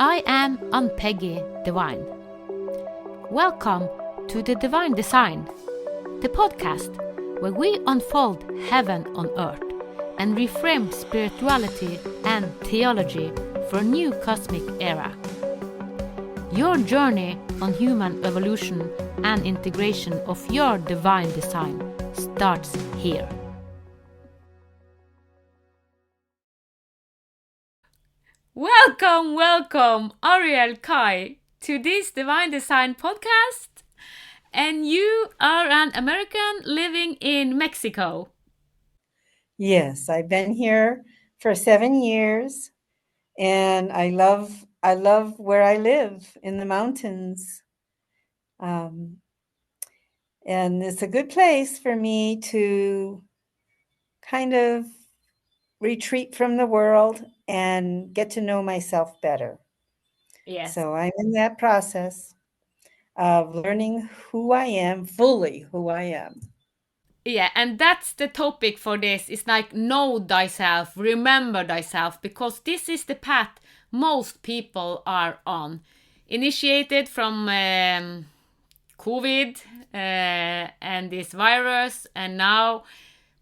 I am Ann-Peggy Divine. Welcome to the Divine Design, the podcast where we unfold heaven on earth and reframe spirituality and theology for a new cosmic era. Your journey on human evolution and integration of your divine design starts here. Welcome, Ariel Kai, to this Divine Design podcast. And you are an American living in Mexico. Yes, I've been here for 7 years, and I love where I live in the mountains. Um, and it's a good place for me to kind of retreat from the world and get to know myself better. Yes. So I'm in that process of learning who I am, fully who I am. Yeah, and that's the topic for this. It's like know thyself, remember thyself, because this is the path most people are on. Initiated from COVID and this virus, and now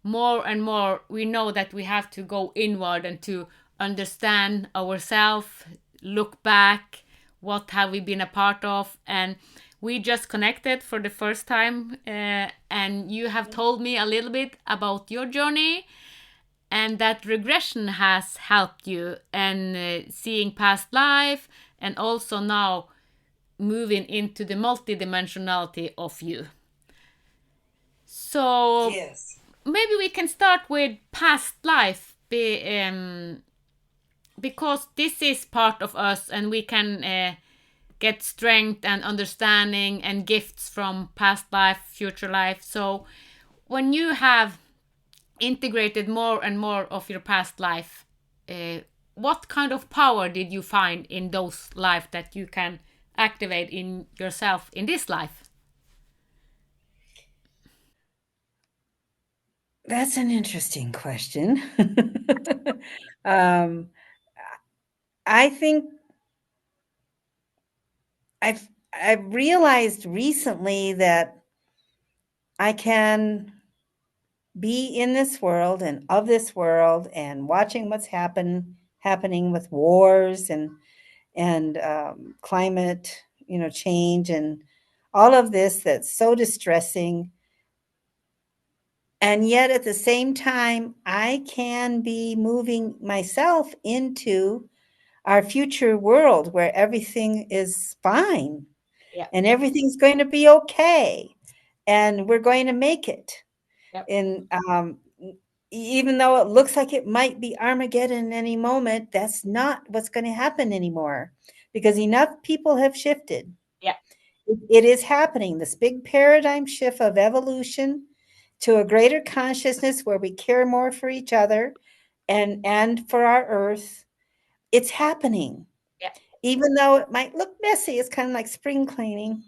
more and more we know that we have to go inward and to understand ourselves, look back, what have we been a part of. And we just connected for the first time, and you have told me a little bit about your journey and that regression has helped you and seeing past life, and also now moving into the multidimensionality of you. So Yes. maybe we can start with past life, because this is part of us, and we can get strength and understanding and gifts from past life, future life. So when you have integrated more and more of your past life, what kind of power did you find in those life that you can activate in yourself in this life? That's an interesting question. um, I think I've realized recently that I can be in this world and of this world and watching what's happening with wars and climate, change and all of this that's so distressing. And yet at the same time, I can be moving myself into our future world where everything is fine Yeah. and everything's going to be okay and we're going to make it. Yep. And even though it looks like it might be Armageddon any moment, that's not what's going to happen anymore because enough people have shifted. Yeah. It is happening, this big paradigm shift of evolution to a greater consciousness where we care more for each other and for our earth. It's happening. Yeah. Even though it might look messy, it's kind of like spring cleaning.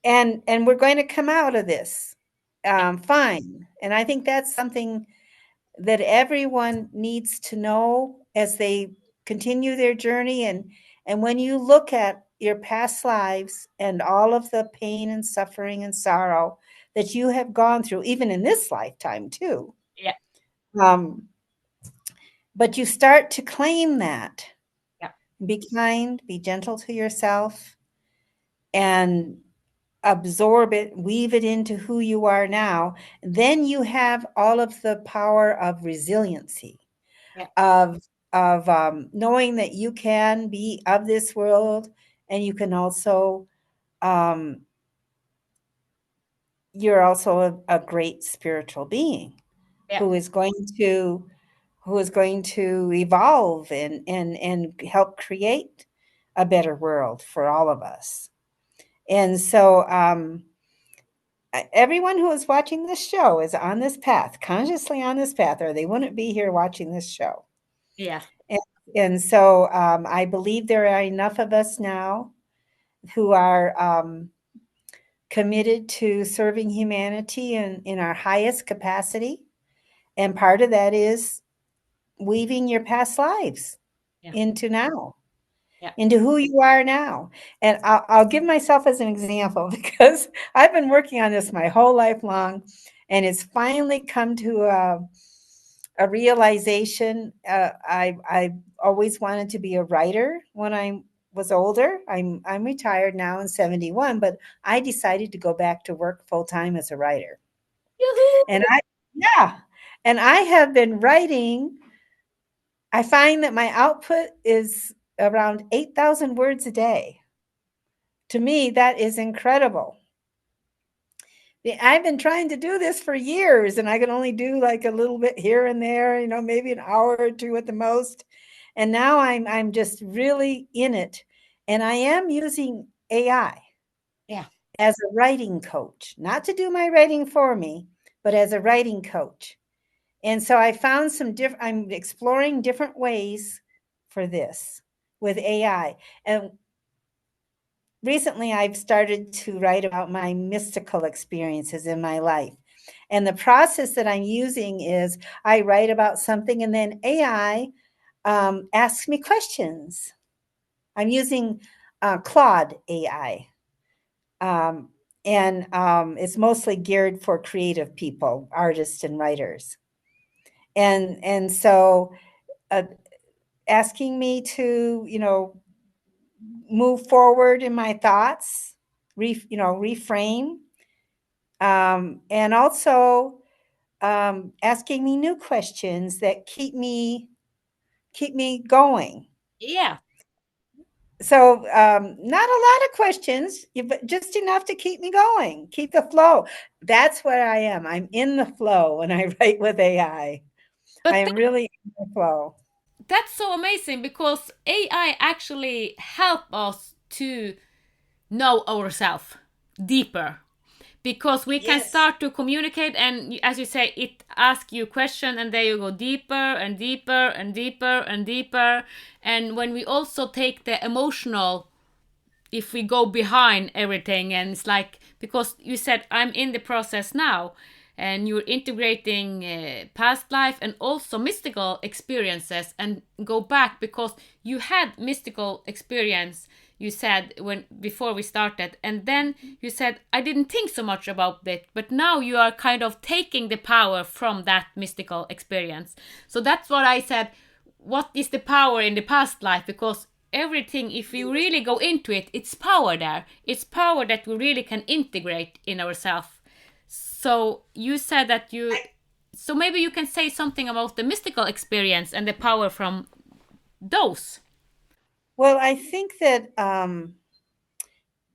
And we're going to come out of this fine. And I think that's something that everyone needs to know as they continue their journey. And when you look at your past lives and all of the pain and suffering and sorrow that you have gone through, even in this lifetime too, Yeah. um, but you start to claim that. Yeah. Be kind, be gentle to yourself, and absorb it, weave it into who you are now. Then you have all of the power of resiliency, Yeah. of knowing that you can be of this world, and you can also um, you're also a great spiritual being Yeah. who is going to evolve and help create a better world for all of us. And so everyone who is watching this show is on this path, consciously on this path, or they wouldn't be here watching this show. Yeah. And, and so I believe there are enough of us now who are committed to serving humanity in our highest capacity. And part of that is weaving your past lives Yeah. into now. Yeah. into who you are now. And I'll give myself as an example because I've been working on this my whole life long, and it's finally come to a realization. I always wanted to be a writer when I was older. I'm retired now and 71, but I decided to go back to work full time as a writer. And Yoo-hoo! yeah, and I have been writing. I find that my output is around 8,000 words a day. To me, that is incredible. I've been trying to do this for years and I can only do like a little bit here and there, maybe an hour or two at the most. And now I'm just really in it. And I am using AI Yeah. as a writing coach, not to do my writing for me, but as a writing coach. And so I found I'm exploring different ways for this with AI. And recently I've started to write about my mystical experiences in my life. And the process that I'm using is I write about something and then AI asks me questions. I'm using Claude AI. Um, and it's mostly geared for creative people, artists and writers. And so uh, asking me to, move forward in my thoughts, reframe, and also asking me new questions that keep me going. Yeah. So not a lot of questions, but just enough to keep me going, keep the flow. That's where I am. I'm in the flow when I write with AI. I But am really in the flow. that's so amazing because AI actually help us to know ourselves deeper, because we can Yes. start to communicate, and as you say, it asks you question and there you go deeper and deeper and deeper and deeper. And when we also take the emotional, if we go behind everything, and it's like, because you said I'm in the process now, and you're integrating past life and also mystical experiences and go back, because you had mystical experience, you said, when before we started, and then you said I didn't think so much about it, but now you are kind of taking the power from that mystical experience. So that's what I said, what is the power in the past life? Because everything, if we really go into it, it's power there, it's power that we really can integrate in ourselves. So you said that you, so maybe you can say something about the mystical experience and the power from those. Well, I think that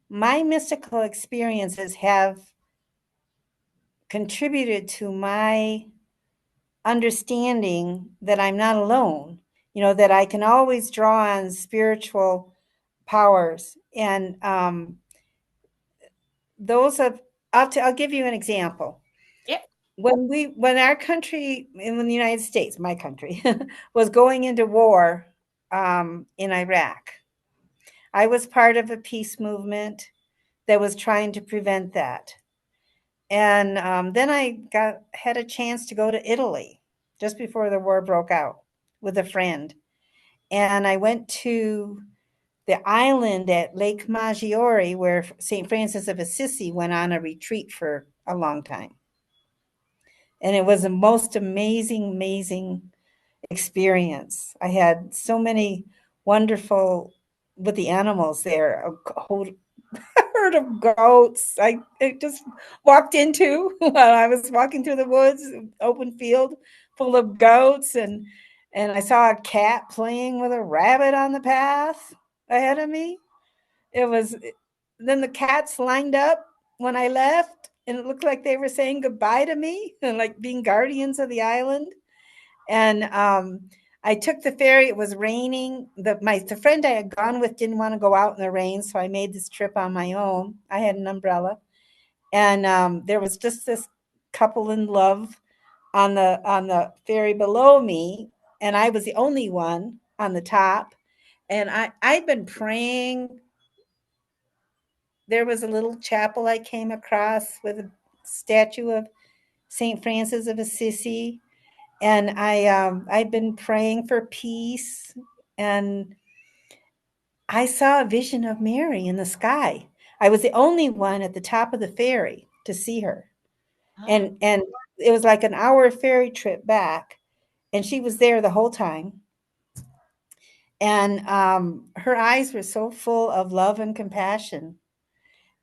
my mystical experiences have contributed to my understanding that I'm not alone, that I can always draw on spiritual powers. And those of, I'll give you an example. Yeah. When our country, in the United States, my country, was going into war in Iraq, I was part of a peace movement that was trying to prevent that. And then I had a chance to go to Italy just before the war broke out with a friend. And I went to the island at Lake Maggiore where St. Francis of Assisi went on a retreat for a long time. And it was the most amazing, amazing experience. I had so many wonderful with the animals there, a whole herd of goats. I just walked into while I was walking through the woods, open field full of goats, and I saw a cat playing with a rabbit on the path ahead of me. It was then the cats lined up when I left, and it looked like they were saying goodbye to me and like being guardians of the island. And I took the ferry. It was raining. The friend I had gone with didn't want to go out in the rain, so I made this trip on my own. I had an umbrella, and there was just this couple in love on the ferry below me, and I was the only one on the top. And I'd been praying. There was a little chapel I came across with a statue of St. Francis of Assisi, and I'd been praying for peace, and I saw a vision of Mary in the sky. I was the only one at the top of the ferry to see her. Ah, And it was like an hour ferry trip back, and she was there the whole time. And her eyes were so full of love and compassion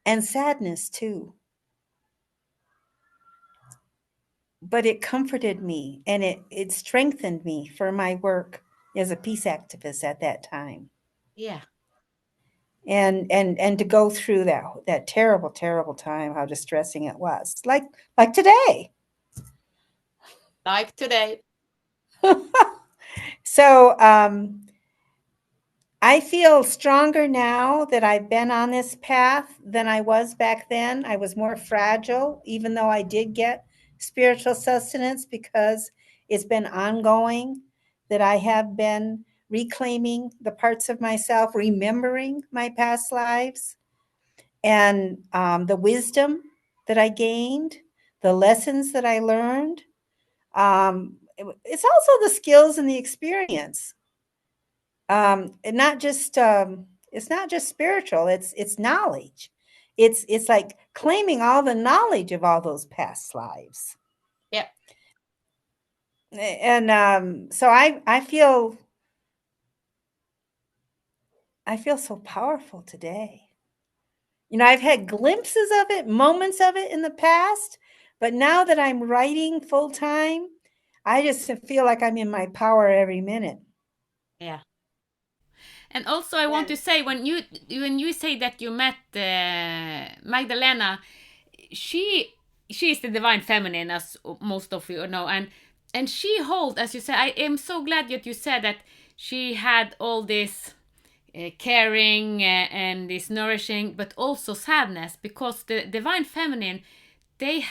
and sadness too. But it comforted me and it strengthened me for my work as a peace activist at that time. yeah. And to go through that terrible time, how distressing it was, like today. Like today. So I feel stronger now that I've been on this path than I was back then. I was more fragile, even though I did get spiritual sustenance, because it's been ongoing, that I have been reclaiming the parts of myself, remembering my past lives, and the wisdom that I gained, the lessons that I learned. It's also the skills and the experience, and not just it's not just spiritual, it's knowledge. It's like claiming all the knowledge of all those past lives. Yeah. And so I feel so powerful today. I've had glimpses of it, moments of it in the past, but now that I'm writing full time, I just feel like I'm in my power every minute. Yeah. And also, I want to And say, when you say that you met Magdalena, she she is the divine feminine, as most of you know, and she holds, as you said. I am so glad that you said that she had all this caring and this nourishing, but also sadness, because the divine feminine, they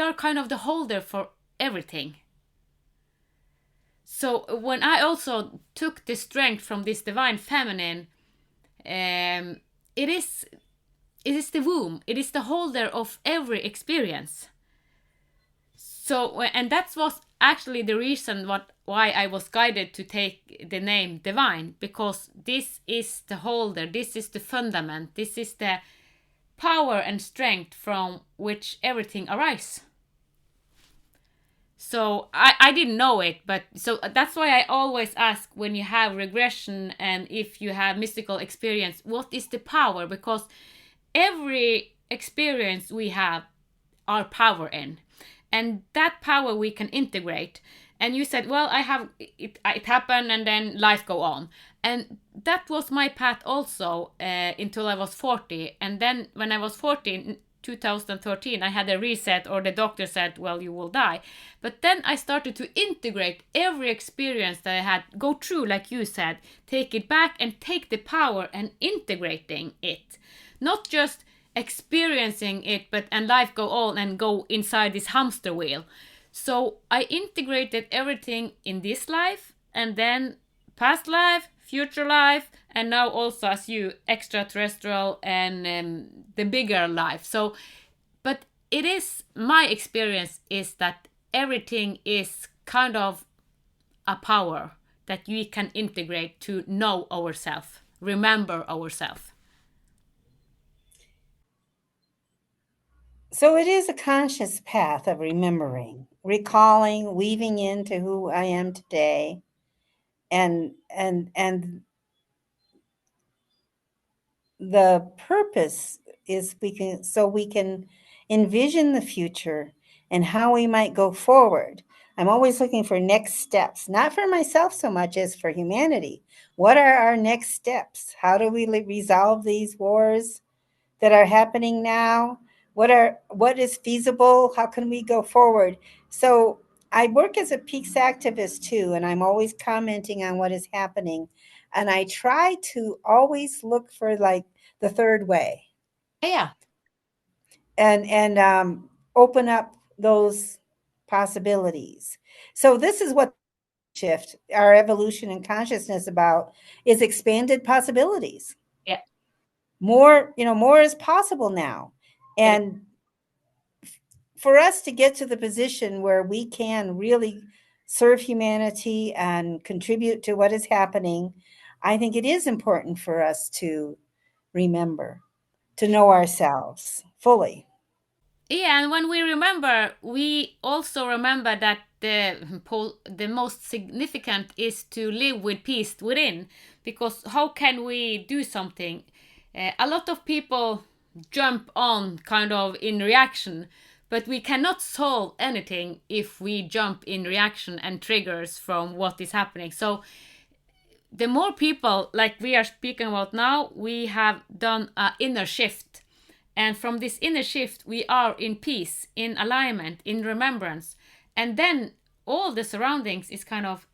are kind of the holder for everything. So when I also took the strength from this divine feminine, um, it is it is the womb. It is the holder of every experience. So and that was actually the reason why I was guided to take the name divine, because this is the holder. This is the fundament. This is the power and strength from which everything arises. So I didn't know it, but so that's why I always ask, when you have regression and if you have mystical experience, what is the power? Because every experience we have our power in, and that power we can integrate. And you said, well, I have it happened and then life go on, and that was my path also, until I was 40. And then when I was 40, 2013, I had a reset, or the doctor said, well, you will die. But then I started to integrate every experience that I had, go through, like you said, take it back and take the power and integrating it, not just experiencing it, but and life go on and go inside this hamster wheel. So I integrated everything in this life, and then past life, future life, and now also, as you, extraterrestrial and the bigger life. So but it is, my experience is that everything is kind of a power that we can integrate to know ourselves, remember ourselves. so it is a conscious path of remembering, recalling, weaving into who I am today, and the purpose is we can envision the future and how we might go forward. I'm always looking for next steps, not for myself so much as for humanity. What are our next steps? How do we resolve these wars that are happening now? What is feasible? How can we go forward? So I work as a peace activist too, and I'm always commenting on what is happening. And I try to always look for like the third way, Yeah. and open up those possibilities. So this is what shift our evolution and consciousness about, is expanded possibilities. Yeah. More is possible now. It, And for us to get to the position where we can really serve humanity and contribute to what is happening, I think it is important for us to remember, to know ourselves fully. Yeah, and when we remember, we also remember that the most significant is to live with peace within. Because how can we do something? A lot of people jump on kind of in reaction, but we cannot solve anything if we jump in reaction and triggers from what is happening. So the more people like we are speaking about now, we have done an inner shift. And from this inner shift, we are in peace, in alignment, in remembrance. And then all the surroundings is kind of,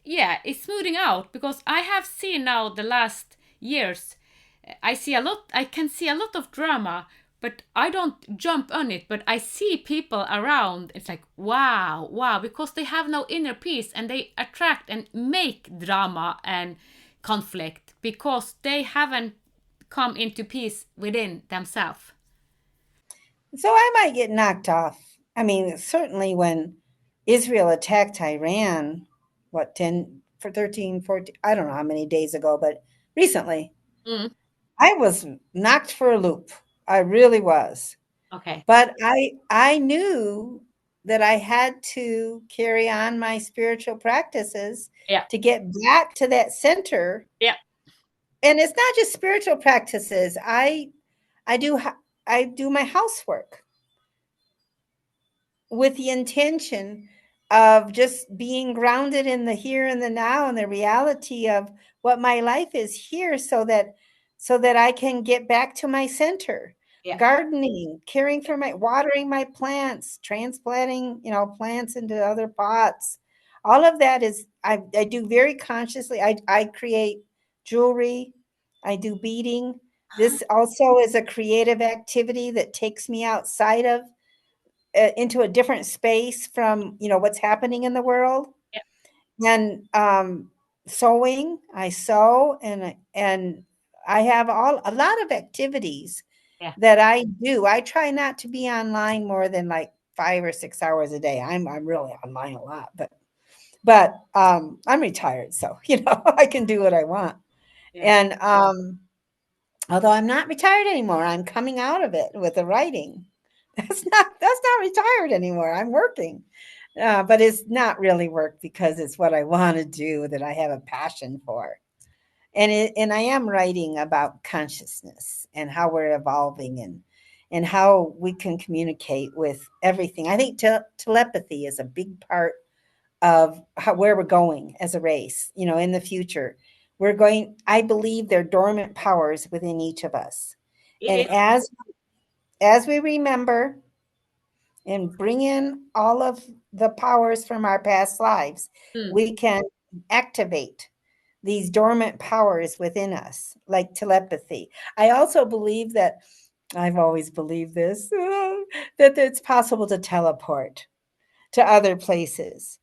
yeah, it's smoothing out. Because I have seen now the last years, I can see a lot of drama, but I don't jump on it. But I see people around. It's like, wow, wow, because they have no inner peace and they attract and make drama and conflict because they haven't come into peace within themselves. So I might get knocked off. I mean, certainly when Israel attacked Iran, what, 10 for 13, 14, I don't know how many days ago, but recently, Mm, I was knocked for a loop. I really was. okay. But I knew that I had to carry on my spiritual practices Yeah. to get back to that center. Yeah. And it's not just spiritual practices. I do I do my housework with the intention of just being grounded in the here and the now and the reality of what my life is here so that I can get back to my center. Yeah. Gardening, caring for my watering my plants, transplanting, plants into other pots. All of that is I do very consciously. I create jewelry, I do beading. This also is a creative activity that takes me outside of into a different space from what's happening in the world. Yeah. And sewing, I sew, and I have all a lot of activities Yeah. that I do. I try not to be online more than like 5 or 6 hours a day. I'm really online a lot, but I'm retired, so I can do what I want. Yeah. And although I'm not retired anymore, I'm coming out of it with the writing. That's not retired anymore. I'm working, but it's not really work because it's what I want to do that I have a passion for. And I am writing about consciousness and how we're evolving and how we can communicate with everything. I think telepathy is a big part of where we're going as a race. In the future, we're going. I believe there are dormant powers within each of us, It and is. as we remember and bring in all of the powers from our past lives, Mm. we can activate these dormant powers within us, like telepathy. I also believe that I've always believed this that it's possible to teleport to other places.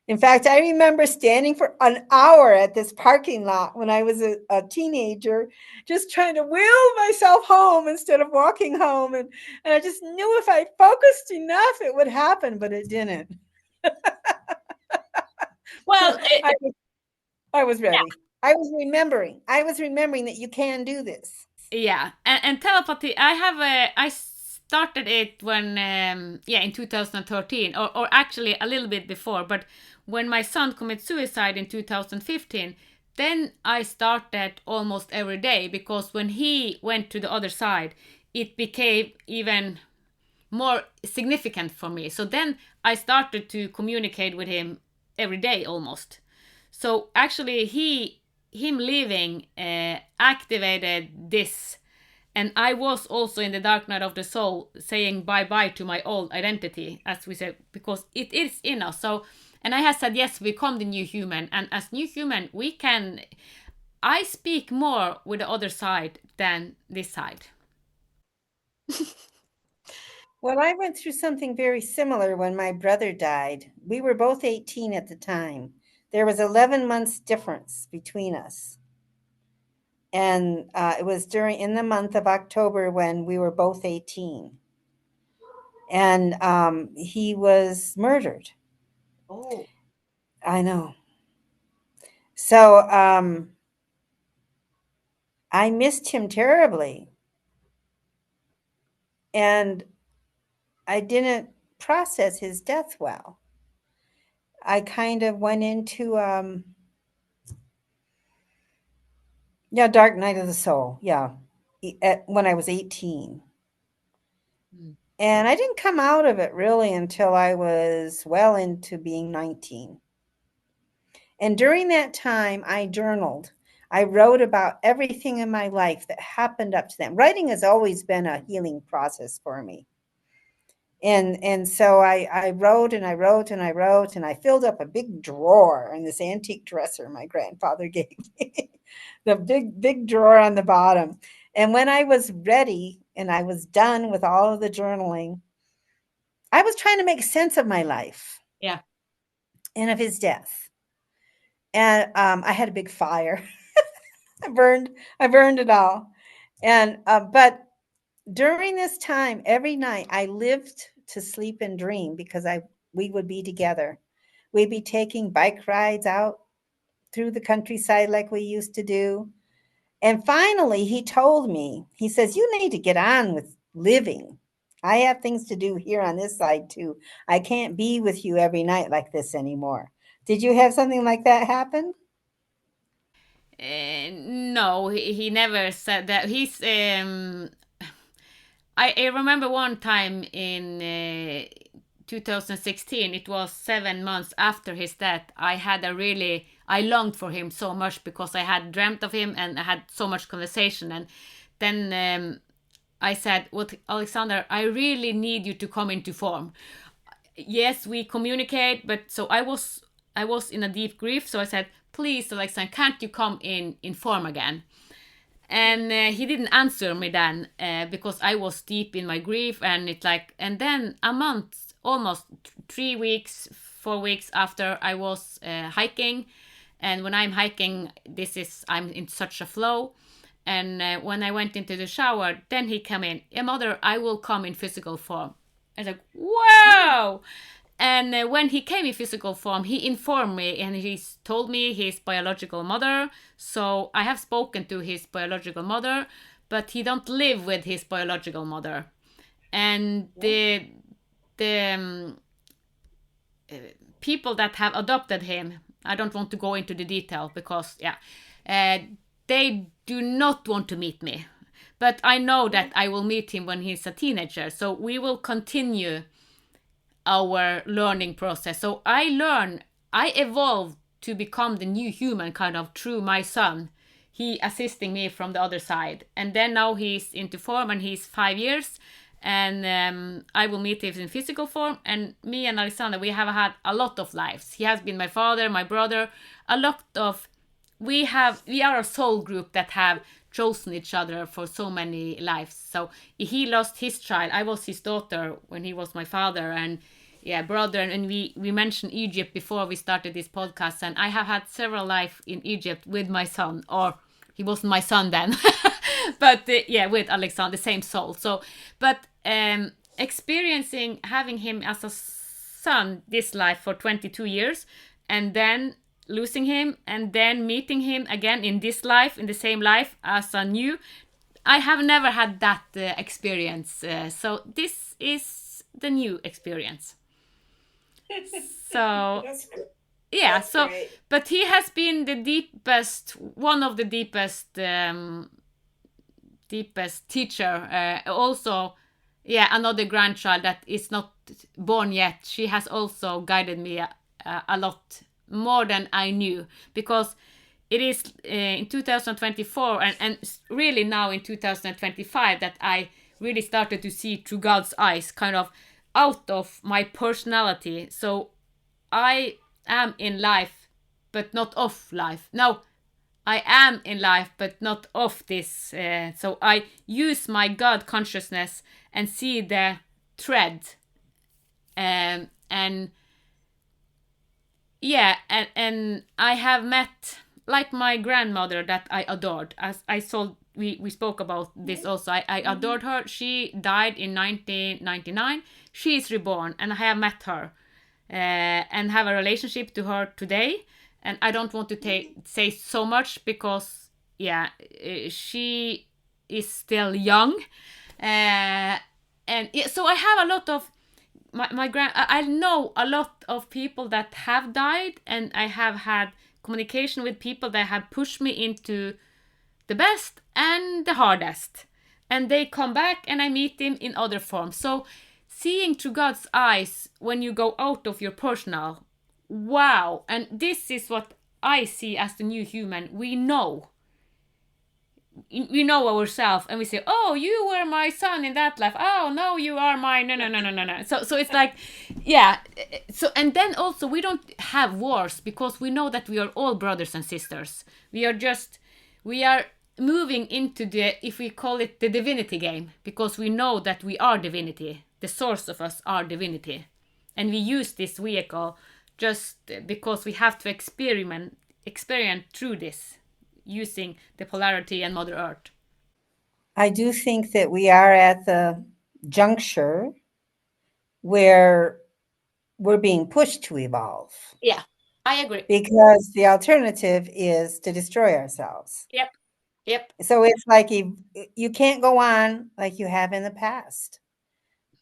In fact, I remember standing for an hour at this parking lot when I was a teenager, just trying to will myself home instead of walking home. And I just knew if I focused enough, it would happen, but it didn't. Well, I, I was ready. I was remembering that you can do this. yeah, and telepathy. I started it when yeah, in 2013, or actually a little bit before. But when my son committed suicide in 2015, then I started almost every day because when he went to the other side, it became even more significant for me. So then I started to communicate with him every day almost. So actually, him leaving activated this, and I was also in the dark night of the soul, saying bye bye to my old identity, as we said, because it is in us. So, and I have said yes, become the new human, and as new human, we can. I speak more with the other side than this side. Well, I went through something very similar when my brother died. We were both 18 at the time. There was 11 months difference between us. And it was during in the month of October when we were both 18. And he was murdered. Oh. I know. So I missed him terribly. And I didn't process his death well. I kind of went into, yeah, dark night of the soul. Yeah. When I was 18. Mm. And I didn't come out of it really until I was well into being 19. And during that time, I journaled. I wrote about everything in my life that happened up to then. Writing has always been a healing process for me. And so I wrote and I wrote and I wrote and I filled up a big drawer in this antique dresser my grandfather gave me. The big drawer on the bottom. And when I was ready and I was done with all of the journaling, I was trying to make sense of my life Yeah. and of his death. And I had a big fire. I burned it all. And but during this time, every night I lived to sleep and dream because we would be together. We'd be taking bike rides out through the countryside like we used to do. And finally, he told me, he says, "You need to get on with living. I have things to do here on this side too. I can't be with you every night like this anymore." Did you have something like that happen? No, he never said that. I remember one time in 2016, it was 7 months after his death. I longed for him so much because I had dreamt of him and I had so much conversation. And then I said, "Well, Alexander, I really need you to come into form." Yes, we communicate, but so I was in a deep grief. So I said, "Please, Alexander, can't you come in form again?" And he didn't answer me then because I was deep in my grief, and then a month, almost 3 weeks, 4 weeks after, I was hiking. And when I'm hiking, I'm in such a flow. And when I went into the shower, then he came in. "Yeah, mother, I will come in physical form." I was like, "Wow!" And when he came in physical form, he informed me and he told me his biological mother. So I have spoken to his biological mother, but he don't live with his biological mother. And the people that have adopted him, I don't want to go into the detail because, yeah, they do not want to meet me. But I know that I will meet him when he's a teenager. So we will continue our learning process. So I evolved to become the new human kind of through my son. He assisting me from the other side. And then now he's into form and he's 5 years. And I will meet him in physical form. And me and Alexander, we have had a lot of lives. He has been my father, my brother, a lot of. We are a soul group that have chosen each other for so many lives. So he lost his child. I was his daughter when he was my father, and yeah, brother. And we mentioned Egypt before we started this podcast, and I have had several lives in Egypt with my son, or he wasn't my son then, but yeah, with Alexander, the same soul. So, but experiencing having him as a son this life for 22 years, and then losing him and then meeting him again in this life, in the same life as a new. I have never had that experience. So this is the new experience. So yeah, so Great. but he has been one of the deepest teacher. Also, yeah, another grandchild that is not born yet. She has also guided me a lot more than I knew, because it is in 2024 and really now in 2025 that I really started to see through God's eyes, kind of out of my personality. So I am in life, but not of life. No, I am in life, but not of this. So I use my God consciousness and see the thread. And yeah, and I have met like my grandmother that I adored. As I told, we spoke about this also. I adored her. She died in 1999. She is reborn, and I have met her and have a relationship to her today. And I don't want to say so much because yeah, she is still young, uh, and yeah, so I have a lot of my grand. I know a lot of people that have died, and I have had communication with people that have pushed me into the best and the hardest, and they come back, and I meet them in other forms. So seeing through God's eyes when you go out of your personal, wow, and this is what I see as the new human. We know ourselves, and we say, oh, you were my son in that life, oh no, you are my no. So it's like, yeah. So, and then also we don't have wars, because we know that we are all brothers and sisters. We are moving into the, if we call it the divinity game, because we know that we are divinity, the source of us are divinity, and we use this vehicle just because we have to experience through this, using the polarity and Mother Earth. I do think that we are at the juncture where we're being pushed to evolve Yeah, I agree. because the alternative is to destroy ourselves. Yep, yep. So it's like you can't go on like you have in the past,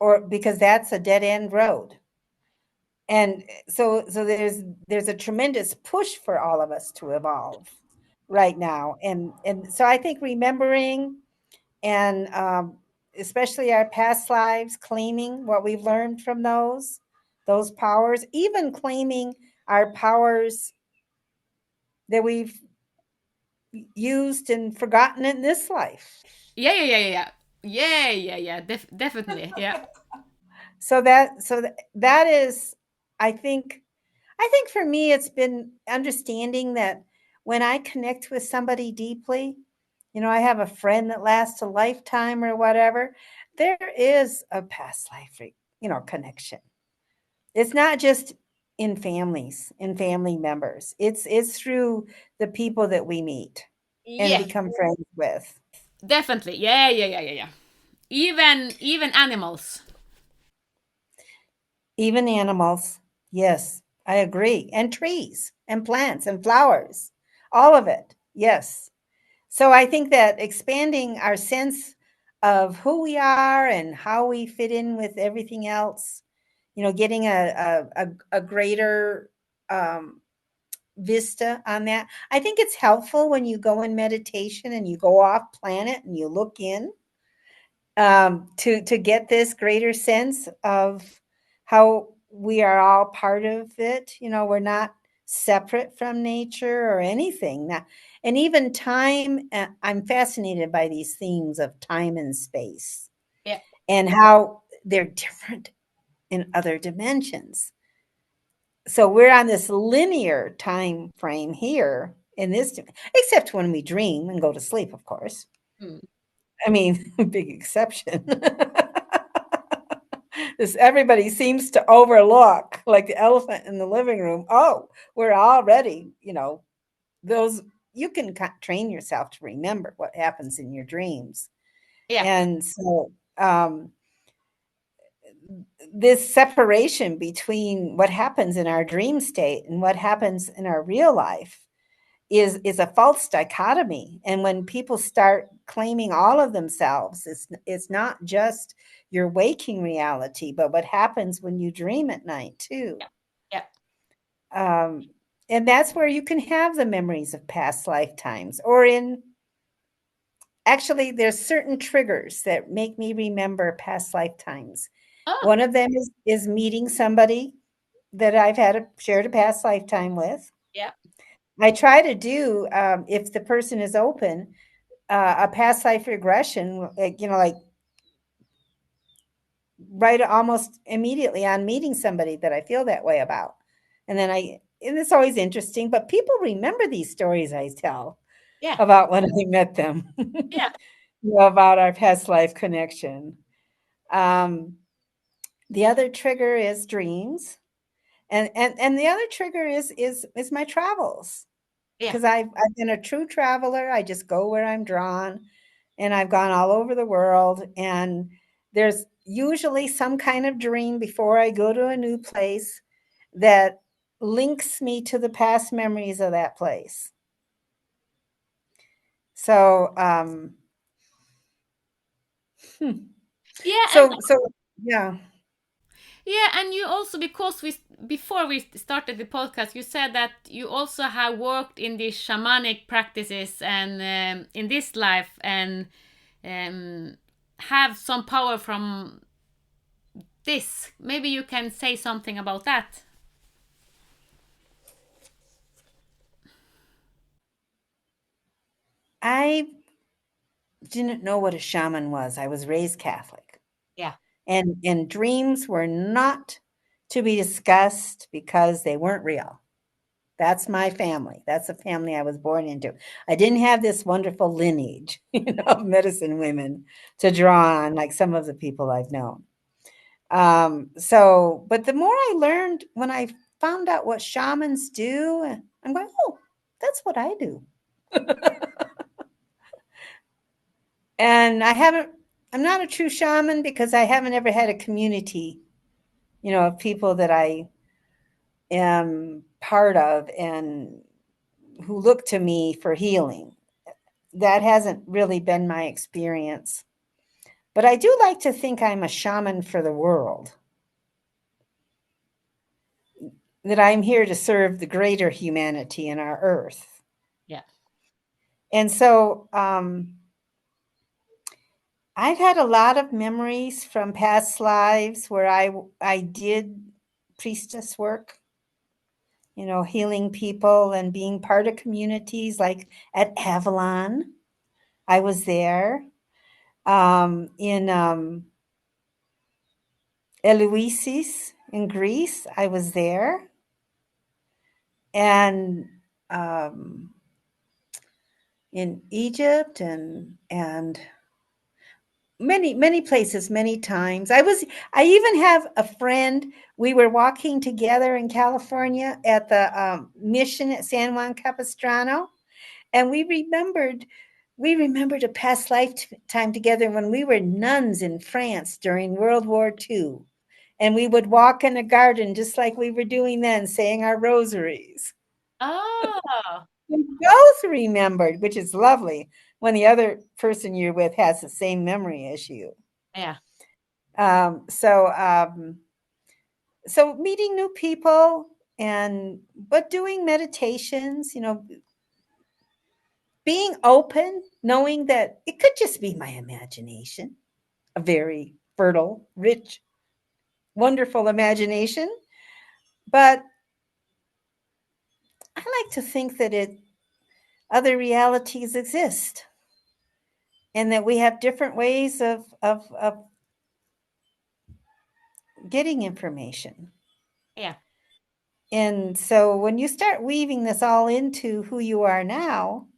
or because that's a dead end road. And so there's a tremendous push for all of us to evolve right now. And so I think remembering and especially our past lives, claiming what we've learned from those powers, even claiming our powers that we've used and forgotten in this life. Definitely. Yeah. So that is, I think, for me it's been understanding that when I connect with somebody deeply, I have a friend that lasts a lifetime or whatever, there is a past life, connection. It's not just in families, in family members. It's through the people that we meet and Yeah, become friends with. definitely. Yeah. Even animals. Even animals. Yes, I agree. And trees and plants and flowers. All of it. Yes. So I think that expanding our sense of who we are and how we fit in with everything else, getting a greater um, vista on that. I think it's helpful when you go in meditation and you go off planet and you look in, to get this greater sense of how we are all part of it. We're not separate from nature or anything. And even time, I'm fascinated by these themes of time and space Yeah. and how they're different in other dimensions. So we're on this linear time frame here in this, except when we dream and go to sleep, of course. Mm. I mean, big exception. This everybody seems to overlook, like the elephant in the living room. Oh, we're already, those you can train yourself to remember what happens in your dreams. Yeah. And so this separation between what happens in our dream state and what happens in our real life is a false dichotomy. And when people start claiming all of themselves, it's not just your waking reality, but what happens when you dream at night too. Yeah. Yeah. Um, and that's where you can have the memories of past lifetimes, or in actually, there's certain triggers that make me remember past lifetimes. Oh. One of them is meeting somebody that I've shared a past lifetime with. Yeah. I try to do, if the person is open, a past life regression, like right almost immediately on meeting somebody that I feel that way about. And it's always interesting, but people remember these stories I tell Yeah. about when I met them, Yeah. about our past life connection. Um, the other trigger is dreams. And the other trigger is my travels, Yeah. because I've been a true traveler. I just go where I'm drawn, and I've gone all over the world. And there's usually some kind of dream before I go to a new place that links me to the past memories of that place. So, Yeah, and so yeah. yeah, and you also, because we before we started the podcast, you said that you also have worked in these shamanic practices and in this life, and um, have some power from this. Maybe you can say something about that. I didn't know what a shaman was. I was raised Catholic. Yeah. And dreams were not to be discussed because they weren't real. That's my family. That's the family I was born into. I didn't have this wonderful lineage, of medicine women to draw on like some of the people I've known. But the more I learned when I found out what shamans do, I'm going, oh, that's what I do. And I'm not a true shaman because I haven't ever had a community, of people that I am part of and who look to me for healing. That hasn't really been my experience. But I do like to think I'm a shaman for the world, that I'm here to serve the greater humanity in our earth. Yeah. And so I've had a lot of memories from past lives where I did priestess work, healing people and being part of communities like at Avalon. I was there. In Eleusis in Greece, I was there. And um, in Egypt and many places, many times. I even have a friend. We were walking together in California at the mission at San Juan Capistrano, and we remembered a past lifetime together when we were nuns in France during World War II. And we would walk in a garden just like we were doing then, saying our rosaries. Oh. We both remembered, which is lovely when the other person you're with has the same memory as you. Yeah. Um, so, um, so meeting new people but doing meditations, being open, knowing that it could just be my imagination, a very fertile, rich, wonderful imagination. But I like to think that other realities exist and that we have different ways of getting information. Yeah. And so when you start weaving this all into who you are now,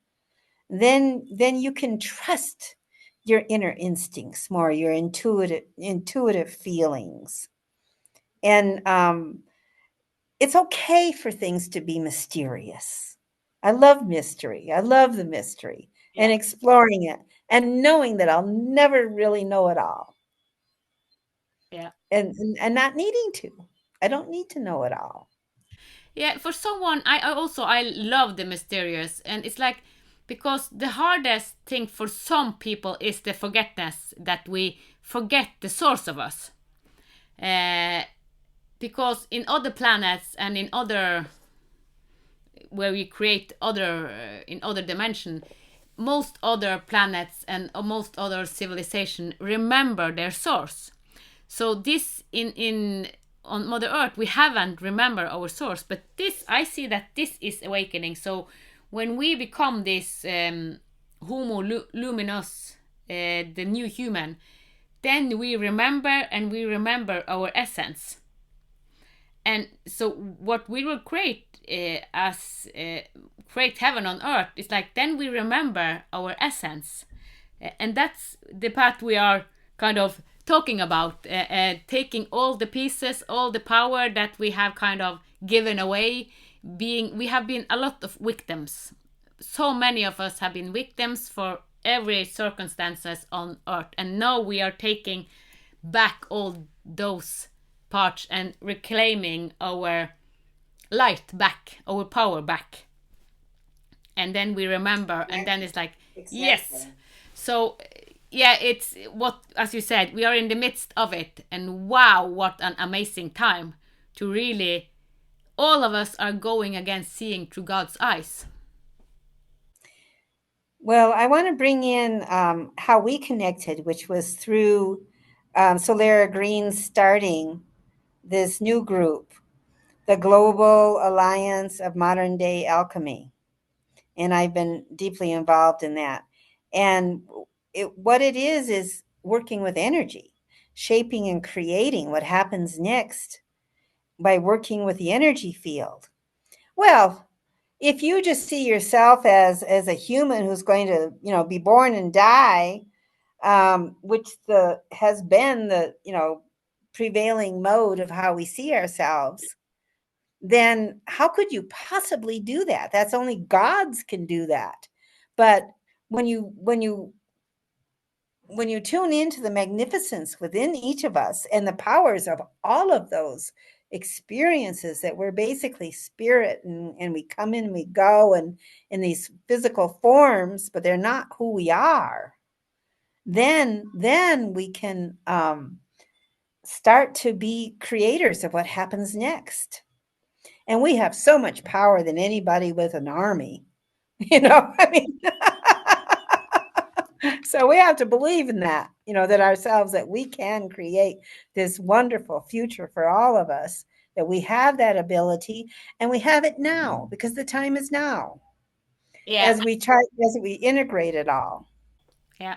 then you can trust your inner instincts more, your intuitive feelings. And it's okay for things to be mysterious. I love mystery. I love the mystery and Yeah. exploring it and knowing that I'll never really know it all. Yeah. And not needing to. I don't need to know it all. Yeah, for someone, I love the mysterious, and it's like, because the hardest thing for some people is the forgetness, that we forget the source of us. Uh, because in other planets and in other, where we create other in other dimension, most other planets and most other civilization remember their source. So this in on Mother Earth we haven't remember our source, but this, I see that this is awakening. So when we become this Homo Luminous, the new human, then we remember, and we remember our essence. And so what we will create, as create heaven on earth, is like, then we remember our essence. And that's the path we are kind of talking about, taking all the pieces, all the power that we have kind of given away. We have been a lot of victims. So many of us have been victims for every circumstances on earth, and now we are taking back all those parts and reclaiming our light back, our power back. And then we remember, and then it's like, Yes. So, yeah, it's what, as you said, we are in the midst of it. And wow, what an amazing time to really, all of us are going against seeing through God's eyes. Well, I want to bring in how we connected, which was through Solara Green starting this new group, the Global Alliance of Modern Day Alchemy. And I've been deeply involved in that. And what it is working with energy, shaping and creating what happens next by working with the energy field. Well, if you just see yourself as a human who's going to, be born and die, which the has been the, prevailing mode of how we see ourselves, then how could you possibly do that? That's only gods can do that. But when you tune into the magnificence within each of us and the powers of all of those experiences, that we're basically spirit, and we come in and we go and in these physical forms, but they're not who we are, then we can start to be creators of what happens next. And we have so much power than anybody with an army. I mean, so we have to believe in that, that ourselves, that we can create this wonderful future for all of us, that we have that ability, and we have it now because the time is now, Yeah, as we integrate it all. yeah,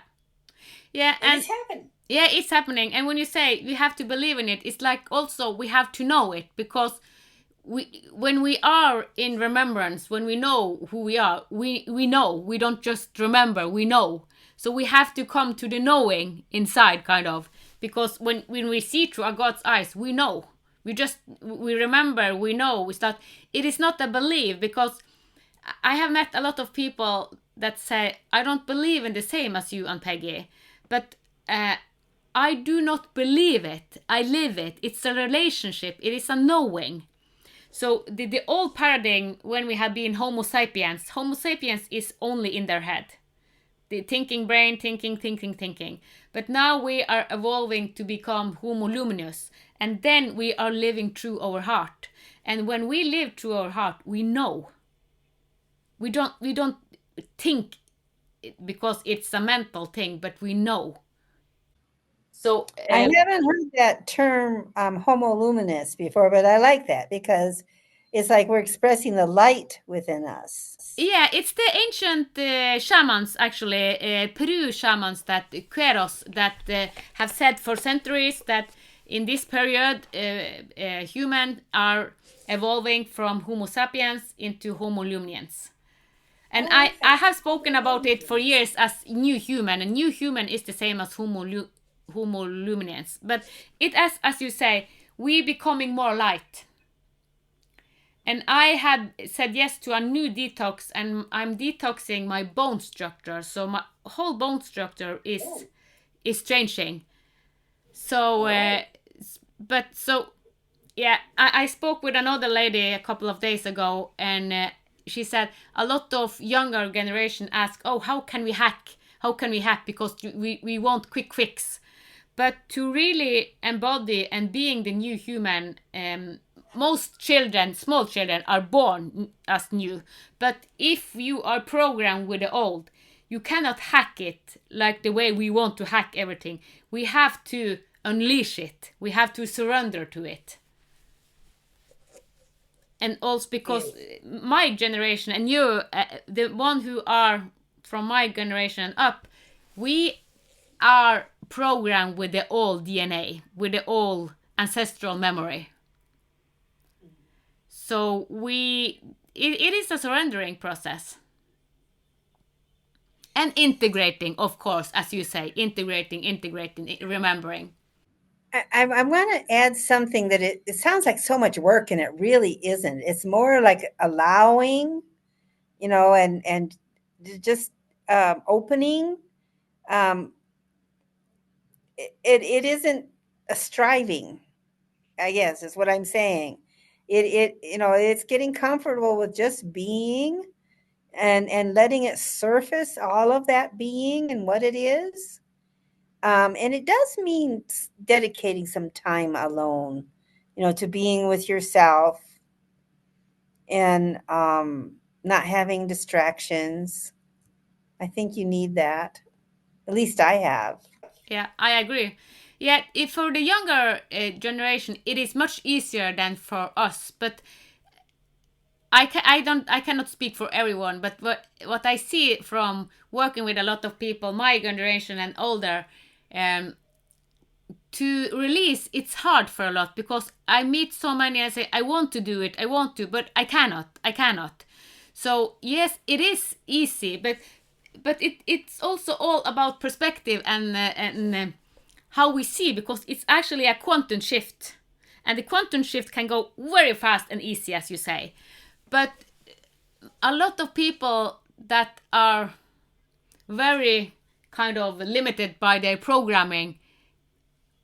yeah, And and it's happened. yeah, it's happening. And when you say we have to believe in it, it's like also we have to know it, because when we are in remembrance, when we know who we are, we know, we don't just remember, we know. So we have to come to the knowing inside, kind of, because when we see through our God's eyes, we know, we remember, we know. We start, it is not a belief, because I have met a lot of people that say, I don't believe in the same as you, Ann-Peggy, but I do not believe it, I live it. It's a relationship, it is a knowing. So the old paradigm, when we have been Homo sapiens is only in their head. The thinking brain, thinking. But now we are evolving to become Homo Luminous. And then we are living through our heart. And when we live through our heart, we know. We don't think because it's a mental thing, but we know. So I haven't heard that term, Homo luminous, before, but I like that because it's like we're expressing the light within us. yeah, it's the ancient shamans, actually, Peru shamans, that Queros, that have said for centuries that in this period, humans are evolving from Homo sapiens into Homo luminans. And I have spoken about it for years as new human, and new human is the same as Homo luminans. But it, as you say, we becoming more light. And I had said yes to a new detox, and I'm detoxing my bone structure. So my whole bone structure is changing. So, but so yeah, I spoke with another lady a couple of days ago, and she said a lot of younger generation ask, "Oh, how can we hack? How can we hack? Because we want quick fix." But to really embody and being the new human, most children, small children, are born as new. But if you are programmed with the old, you cannot hack it like the way we want to hack everything. We have to unleash it. We have to surrender to it. And also because my generation and you, the one who are from my generation and up, we are programmed with the old DNA, with the old ancestral memory. So it is a surrendering process. And integrating, of course, as you say, integrating, remembering. I want to add something that it sounds like so much work, and it really isn't. It's more like allowing, and just opening. Um, it isn't a striving, I guess, is what I'm saying. It's getting comfortable with just being, and letting it surface all of that being and what it is. And it does mean dedicating some time alone, to being with yourself and not having distractions. I think you need that. At least I have. Yeah, I agree. Yet, if for the younger generation, it is much easier than for us. But I cannot speak for everyone. But what I see from working with a lot of people, my generation and older, um, to release, it's hard for a lot because I meet so many and say I want to do it, I want to, but I cannot. So yes, it is easy, but it's also all about perspective and how we see, because it's actually a quantum shift, and the quantum shift can go very fast and easy, as you say. But a lot of people that are very kind of limited by their programming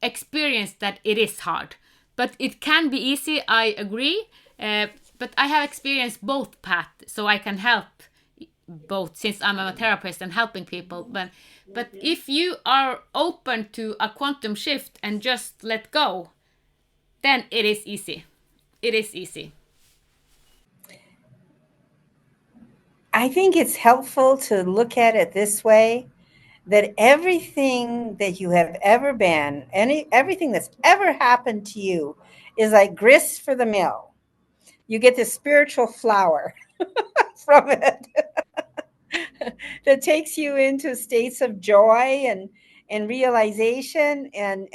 experience that it is hard. But it can be easy, I agree. But I have experienced both paths, so I can help both, since I'm a therapist and helping people. But if you are open to a quantum shift and just let go, then it is easy. It is easy. I think it's helpful to look at it this way, that everything that you have ever been, everything that's ever happened to you is like grist for the mill. You get this spiritual flour from it that takes you into states of joy and realization and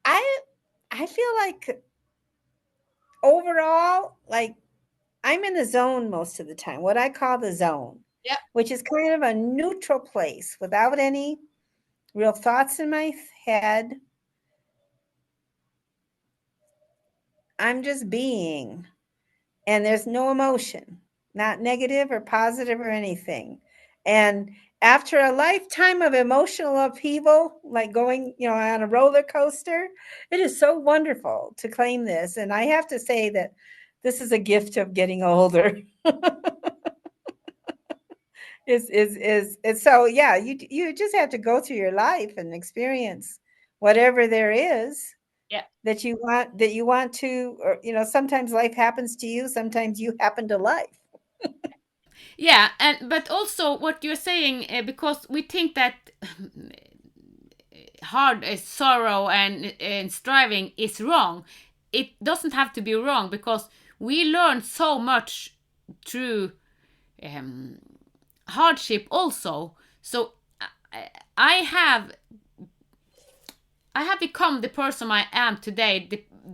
I I feel like overall, like, I'm in the zone most of the time, what I call the zone, Yep. which is kind of a neutral place without any real thoughts in my head. I'm just being, and there's no emotion, not negative or positive or anything. And after a lifetime of emotional upheaval, like going, on a roller coaster, it is so wonderful to claim this. And I have to say that this is a gift of getting older. Is so yeah, you just have to go through your life and experience whatever there is Yeah. that you want to, or sometimes life happens to you, sometimes you happen to life. Yeah, and but also what you're saying, because we think that hard sorrow and striving is wrong. It doesn't have to be wrong, because we learn so much through um, hardship also. So I, I have I have become the person I am today.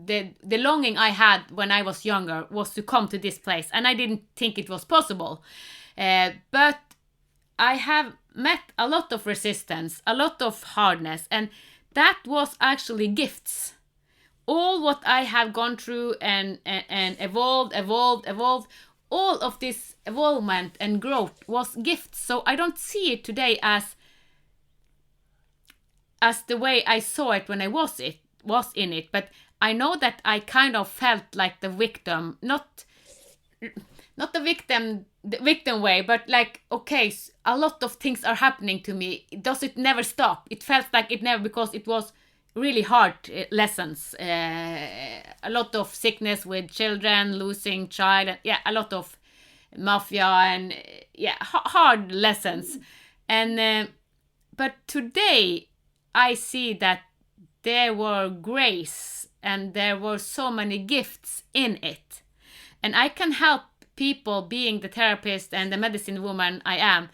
The longing I had when I was younger was to come to this place, and I didn't think it was possible. But I have met a lot of resistance, a lot of hardness, and that was actually gifts. All what I have gone through and evolved, all of this evolvement and growth was gifts. So I don't see it today as the way I saw it when I was in it. But I know that I kind of felt like the victim, not the victim way, but like, okay, a lot of things are happening to me. Does it never stop? It felt like it never, because it was really hard lessons. A lot of sickness with children, losing child, yeah, a lot of mafia and yeah, hard lessons. And but today I see that there were grace and there were so many gifts in it. And I can help people, being the therapist and the medicine woman I am,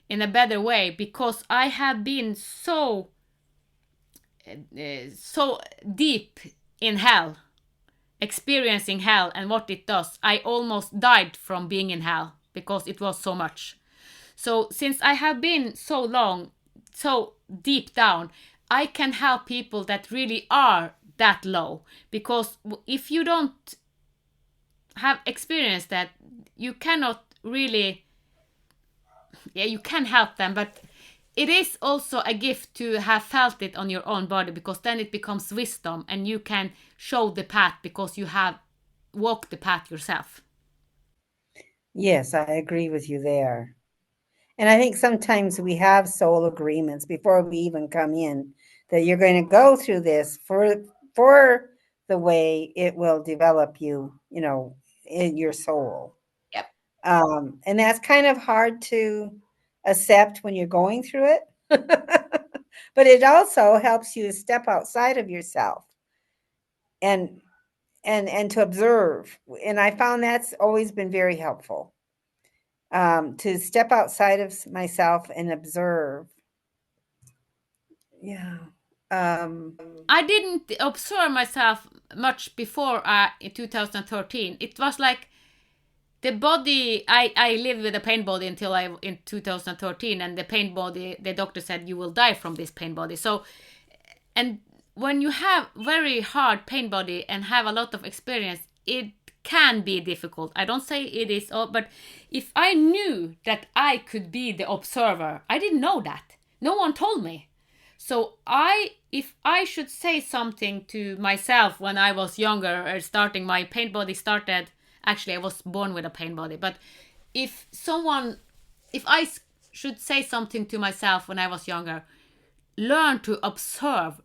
in a better way, because I have been so deep in hell, experiencing hell and what it does. I almost died from being in hell because it was so much. So since I have been so long, so deep down, I can help people that really are that low. Because if you don't have experienced that, you cannot really, yeah, you can help them, but it is also a gift to have felt it on your own body, because then it becomes wisdom and you can show the path because you have walked the path yourself. Yes, I agree with you there. And I think sometimes we have soul agreements before we even come in that you're going to go through this for the way it will develop you, in your soul. Yep. And that's kind of hard to accept when you're going through it. But it also helps you to step outside of yourself and and to observe. And I found that's always been very helpful, to step outside of myself and observe. Yeah. Um, I didn't observe myself much before in 2013. It was like the body. I lived with a pain body until I in 2013, and the pain body, the doctor said you will die from this pain body. So, and when you have very hard pain body and have a lot of experience, it can be difficult. I don't say it is all, but if I knew that I could be the observer, I didn't know that. No one told me. So if I should say something to myself when I was younger or starting, my pain body started, actually I was born with a pain body, but if someone, if I should say something to myself when I was younger, learn to observe,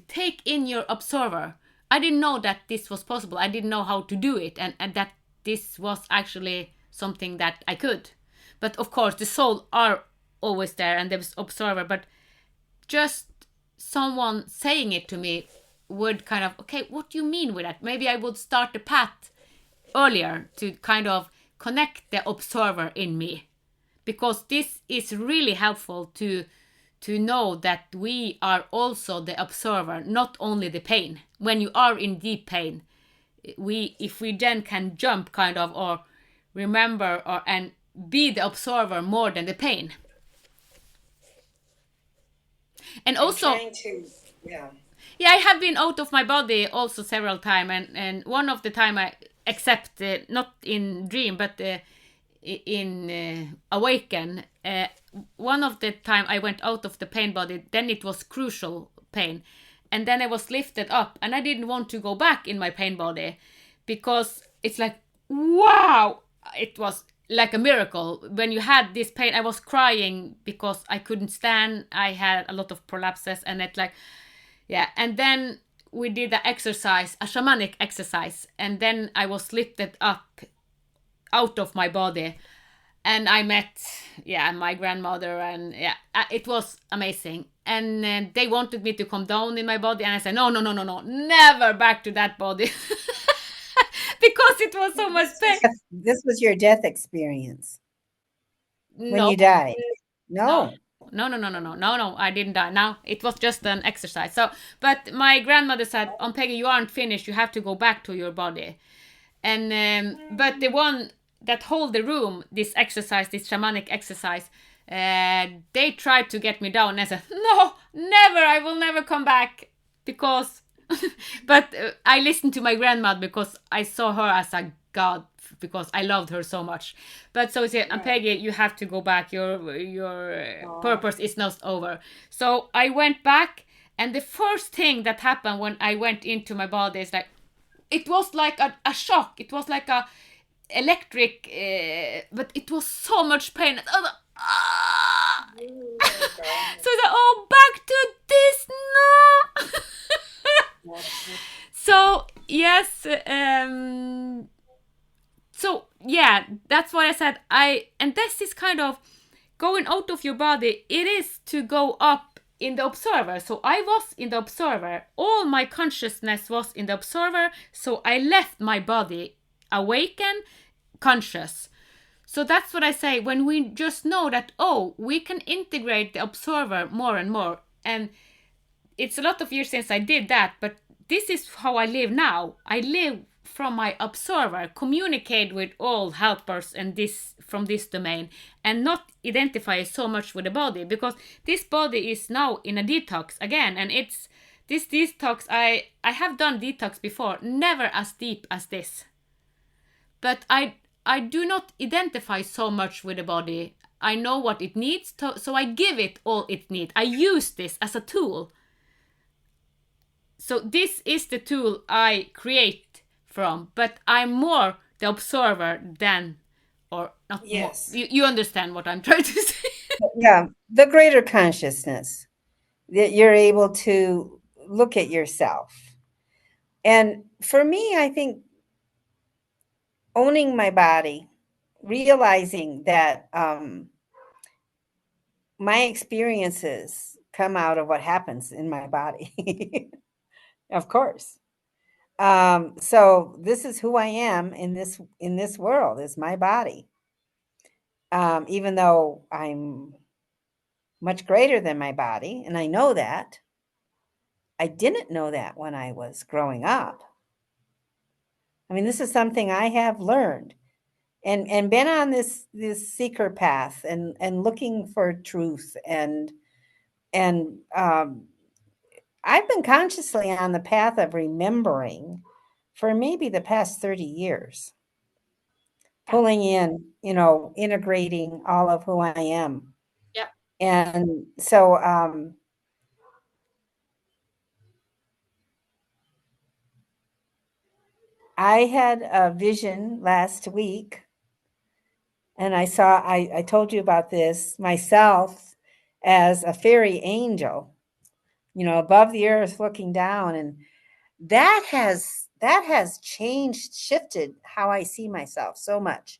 take in your observer. I didn't know that this was possible. I didn't know how to do it, and that this was actually something that I could. But of course, the soul are always there and there's observer, but just someone saying it to me would kind of, okay, what do you mean with that? Maybe I would start the path earlier to kind of connect the observer in me, because this is really helpful to know that we are also the observer, not only the pain. When you are in deep pain, if we then can jump kind of, or remember, or and be the observer more than the pain. And also, yeah. yeah, I have been out of my body also several times, and one of the time I accept, not in dream, but in awaken. One of the time I went out of the pain body, then it was crucial pain, and then I was lifted up, and I didn't want to go back in my pain body, because it's like, wow, it was like a miracle. When you had this pain, I was crying because I couldn't stand. I had a lot of prolapses, and it like, yeah. And then we did the exercise, a shamanic exercise, and then I was lifted up out of my body, and I met, yeah, my grandmother, and yeah, it was amazing. And they wanted me to come down in my body, and I said, no, no, no, no, no, never back to that body. Because it was so much pain. This was your death experience when No, you died. no, No. no, no, no, no, no, no, no, I didn't die. Now it was just an exercise. So, but my grandmother said, Ann-Peggy, you aren't finished. You have to go back to your body. And but the one that hold the room, this exercise, this shamanic exercise, they tried to get me down. And I said, no, never. I will never come back, because. But I listened to my grandmother because I saw her as a god, because I loved her so much. But so she said, Ann-Peggy, you have to go back. Your purpose is not over. So I went back, and the first thing that happened when I went into my body is like, it was like a shock. It was like a electric, but it was so much pain. So I oh, back to this, no. So yes, so yeah, that's what I said. And this is kind of going out of your body. It is to go up in the observer. So I was in the observer. All my consciousness was in the observer. So I left my body awakened, conscious. So that's what I say, when we just know that, oh, we can integrate the observer more and more. And it's a lot of years since I did that, but this is how I live now. I live from my observer, communicate with all helpers and this from this domain, and not identify so much with the body, because this body is now in a detox again. And it's this detox, I have done detox before, never as deep as this. But I do not identify so much with the body. I know what it needs, so I give it all it needs. I use this as a tool. So this is the tool I create from, but I'm more the observer than or not more. Yes. You understand what I'm trying to say. Yeah, the greater consciousness that you're able to look at yourself. And for me, I think owning my body, realizing that my experiences come out of what happens in my body, of course. So this is who I am in this world is my body. Even though I'm much greater than my body, and I know that, I didn't know that when I was growing up. I mean, this is something I have learned and been on this seeker path and looking for truth and I've been consciously on the path of remembering for maybe the past 30 years, Yeah, pulling in, integrating all of who I am. yeah, And so I had a vision last week and I told you about this myself as a fairy angel, above the earth looking down. And that has changed, shifted how I see myself so much.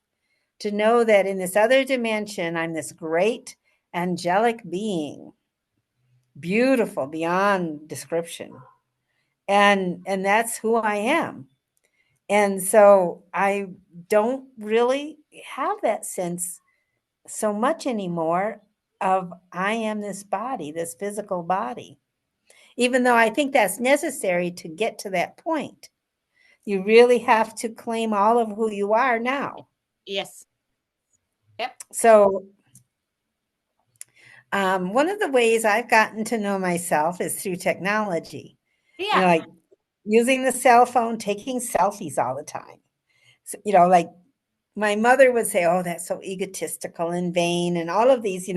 To know that in this other dimension, I'm this great angelic being, beautiful beyond description. And that's who I am. And so I don't really have that sense so much anymore of I am this body, this physical body. Even though I think that's necessary to get to that point. You really have to claim all of who you are now. yes, yep, So, one of the ways I've gotten to know myself is through technology, yeah, like using the cell phone, taking selfies all the time. So, like my mother would say, "Oh, that's so egotistical and vain," and all of these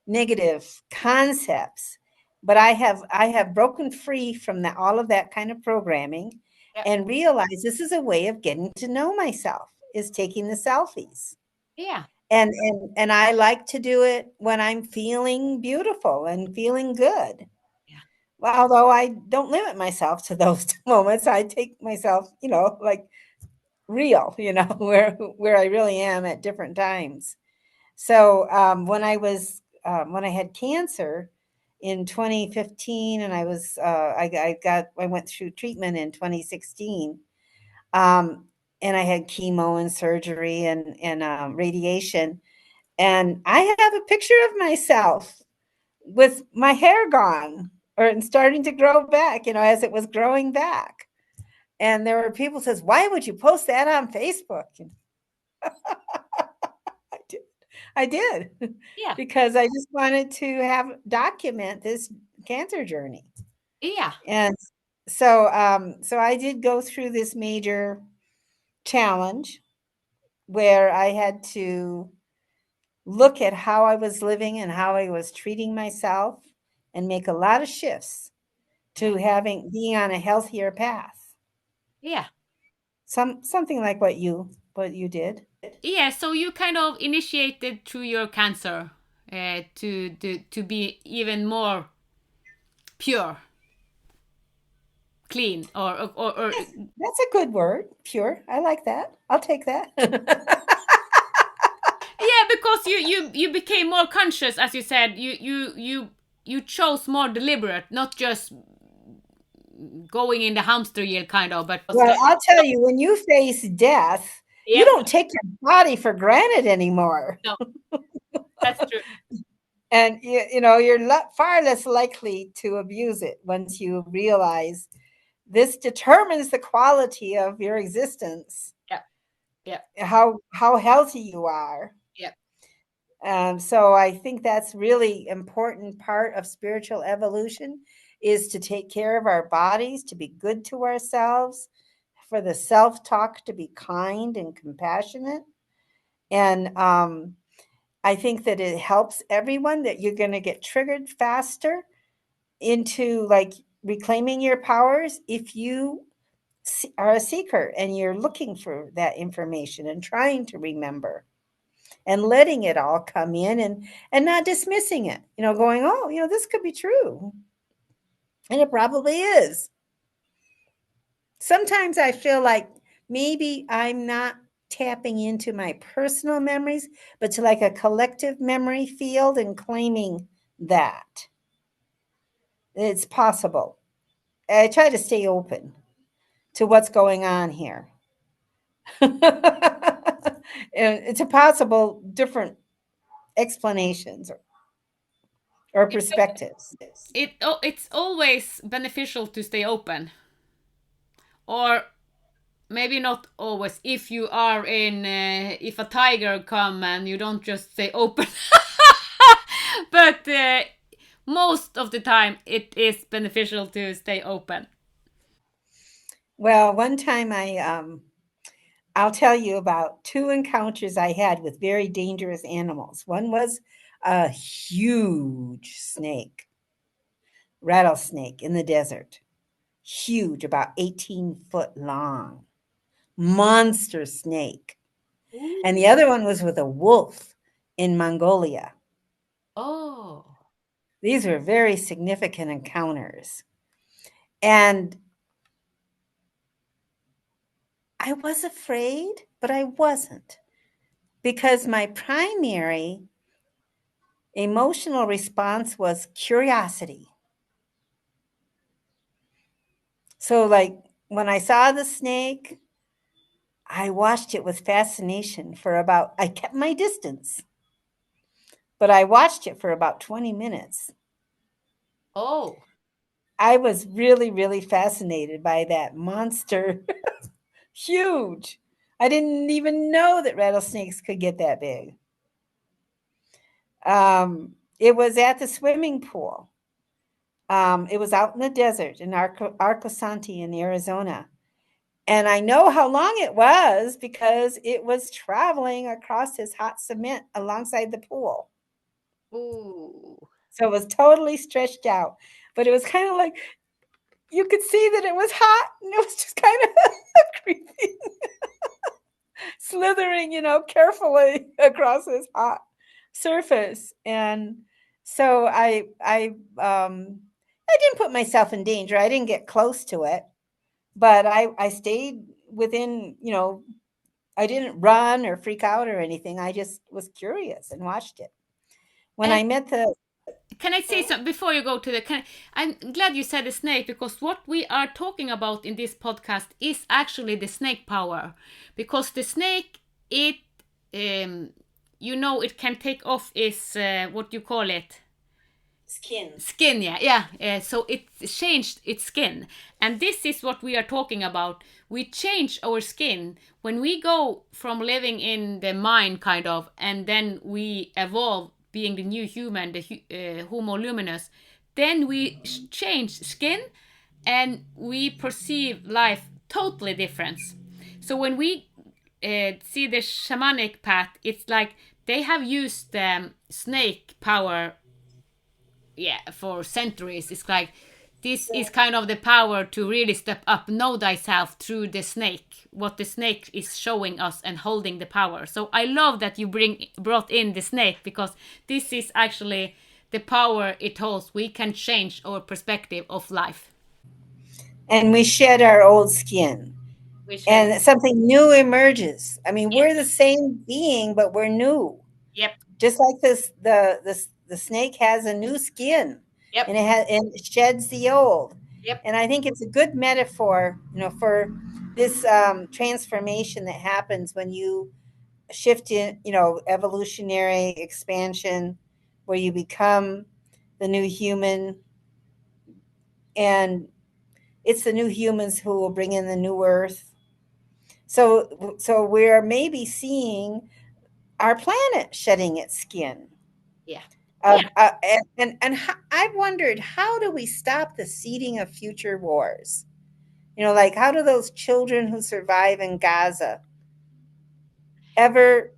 negative concepts. But I have broken free from all of that kind of programming yep, and realized this is a way of getting to know myself is taking the selfies. yeah, And I like to do it when I'm feeling beautiful and feeling good. yeah, Well, although I don't limit myself to those moments, I take myself, like real, where I really am at different times. So when I had cancer in 2015, and I went through treatment in 2016, and I had chemo and surgery and radiation, and I have a picture of myself with my hair gone or and starting to grow back, as it was growing back. And there were people says, "Why would you post that on Facebook?" And I did. I did yeah, because I just wanted to document this cancer journey. yeah, And so I did go through this major challenge where I had to look at how I was living and how I was treating myself and make a lot of shifts yeah, to having being on a healthier path. yeah. Something like what you did. Yeah, so you kind of initiated through your cancer to be even more pure, clean, or Yes, that's a good word. Pure. I like that. I'll take that. yeah, because you became more conscious, as you said. You chose more deliberate, not just going in the hamster wheel, kind of, but was Well, like, I'll tell you, when you face death, you yep, don't take your body for granted anymore. no, that's true. And you're far less likely to abuse it once you realize this determines the quality of your existence, Yeah, yeah, how healthy you are. yeah, So I think that's really important part of spiritual evolution is to take care of our bodies, to be good to ourselves, for the self-talk to be kind and compassionate. And I think that it helps everyone that you're going to get triggered faster into like reclaiming your powers if you are a seeker and you're looking for that information and trying to remember and letting it all come in and not dismissing it, going, oh, this could be true. And it probably is. Sometimes I feel like maybe I'm not tapping into my personal memories, but to like a collective memory field and claiming that it's possible. I try to stay open to what's going on here. It's a possible different explanations or perspectives. It's always beneficial to stay open, or maybe not always. If you are in, if a tiger come and you don't just stay open, but most of the time it is beneficial to stay open. Well, one time I'll tell you about two encounters I had with very dangerous animals. One was a huge snake, rattlesnake in the desert, huge, about 18-foot long, monster snake. And the Ooh. other one was with a wolf in Mongolia. Oh. These were very significant encounters. And I was afraid, but I wasn't because my primary emotional response was curiosity. So, like, when I saw the snake, I watched it with fascination for about, I kept my distance, but I watched it for about 20 minutes. Oh. I was really, really fascinated by that monster. Huge. I didn't even know that rattlesnakes could get that big. It was at the swimming pool. It was out in the desert in Arcosanti in Arizona. And I know how long it was because it was traveling across this hot cement alongside the pool. Ooh. So it was totally stretched out. But it was kind of like you could see that it was hot and it was just kind of creepy, slithering, carefully across this hot surface. And so I didn't put myself in danger. I didn't get close to it, but I stayed within, I didn't run or freak out or anything. I just was curious and watched it. When And I met the can I say something before you go to the? I'm glad you said the snake, because what we are talking about in this podcast is actually the snake power, because the snake, it, um, it can take off its, what you call it, skin. skin. Yeah. So it changed its skin, and this is what we are talking about. We change our skin when we go from living in the mind, kind of, and then we evolve being the new human, the Homo Luminous. Then we change skin, and we perceive life totally different. So when we see the shamanic path, it's like they have used snake power, yeah, for centuries. It's like this is kind of the power to really step up, know thyself through the snake, what the snake is showing us and holding the power. So I love that you brought in the snake, because this is actually the power it holds. We can change our perspective of life. And we shed our old skin We should. and something new emerges. I mean, we're the Yes. same being, but we're new. Yep. Just like the snake has a new skin Yep. and it sheds the old. Yep. And I think it's a good metaphor, for this transformation that happens when you shift in, evolutionary expansion, where you become the new human, and it's the new humans who will bring in the new earth. So we're maybe seeing our planet shedding its skin. Yeah. Yeah. I've wondered, how do we stop the seeding of future wars? Like, how do those children who survive in Gaza ever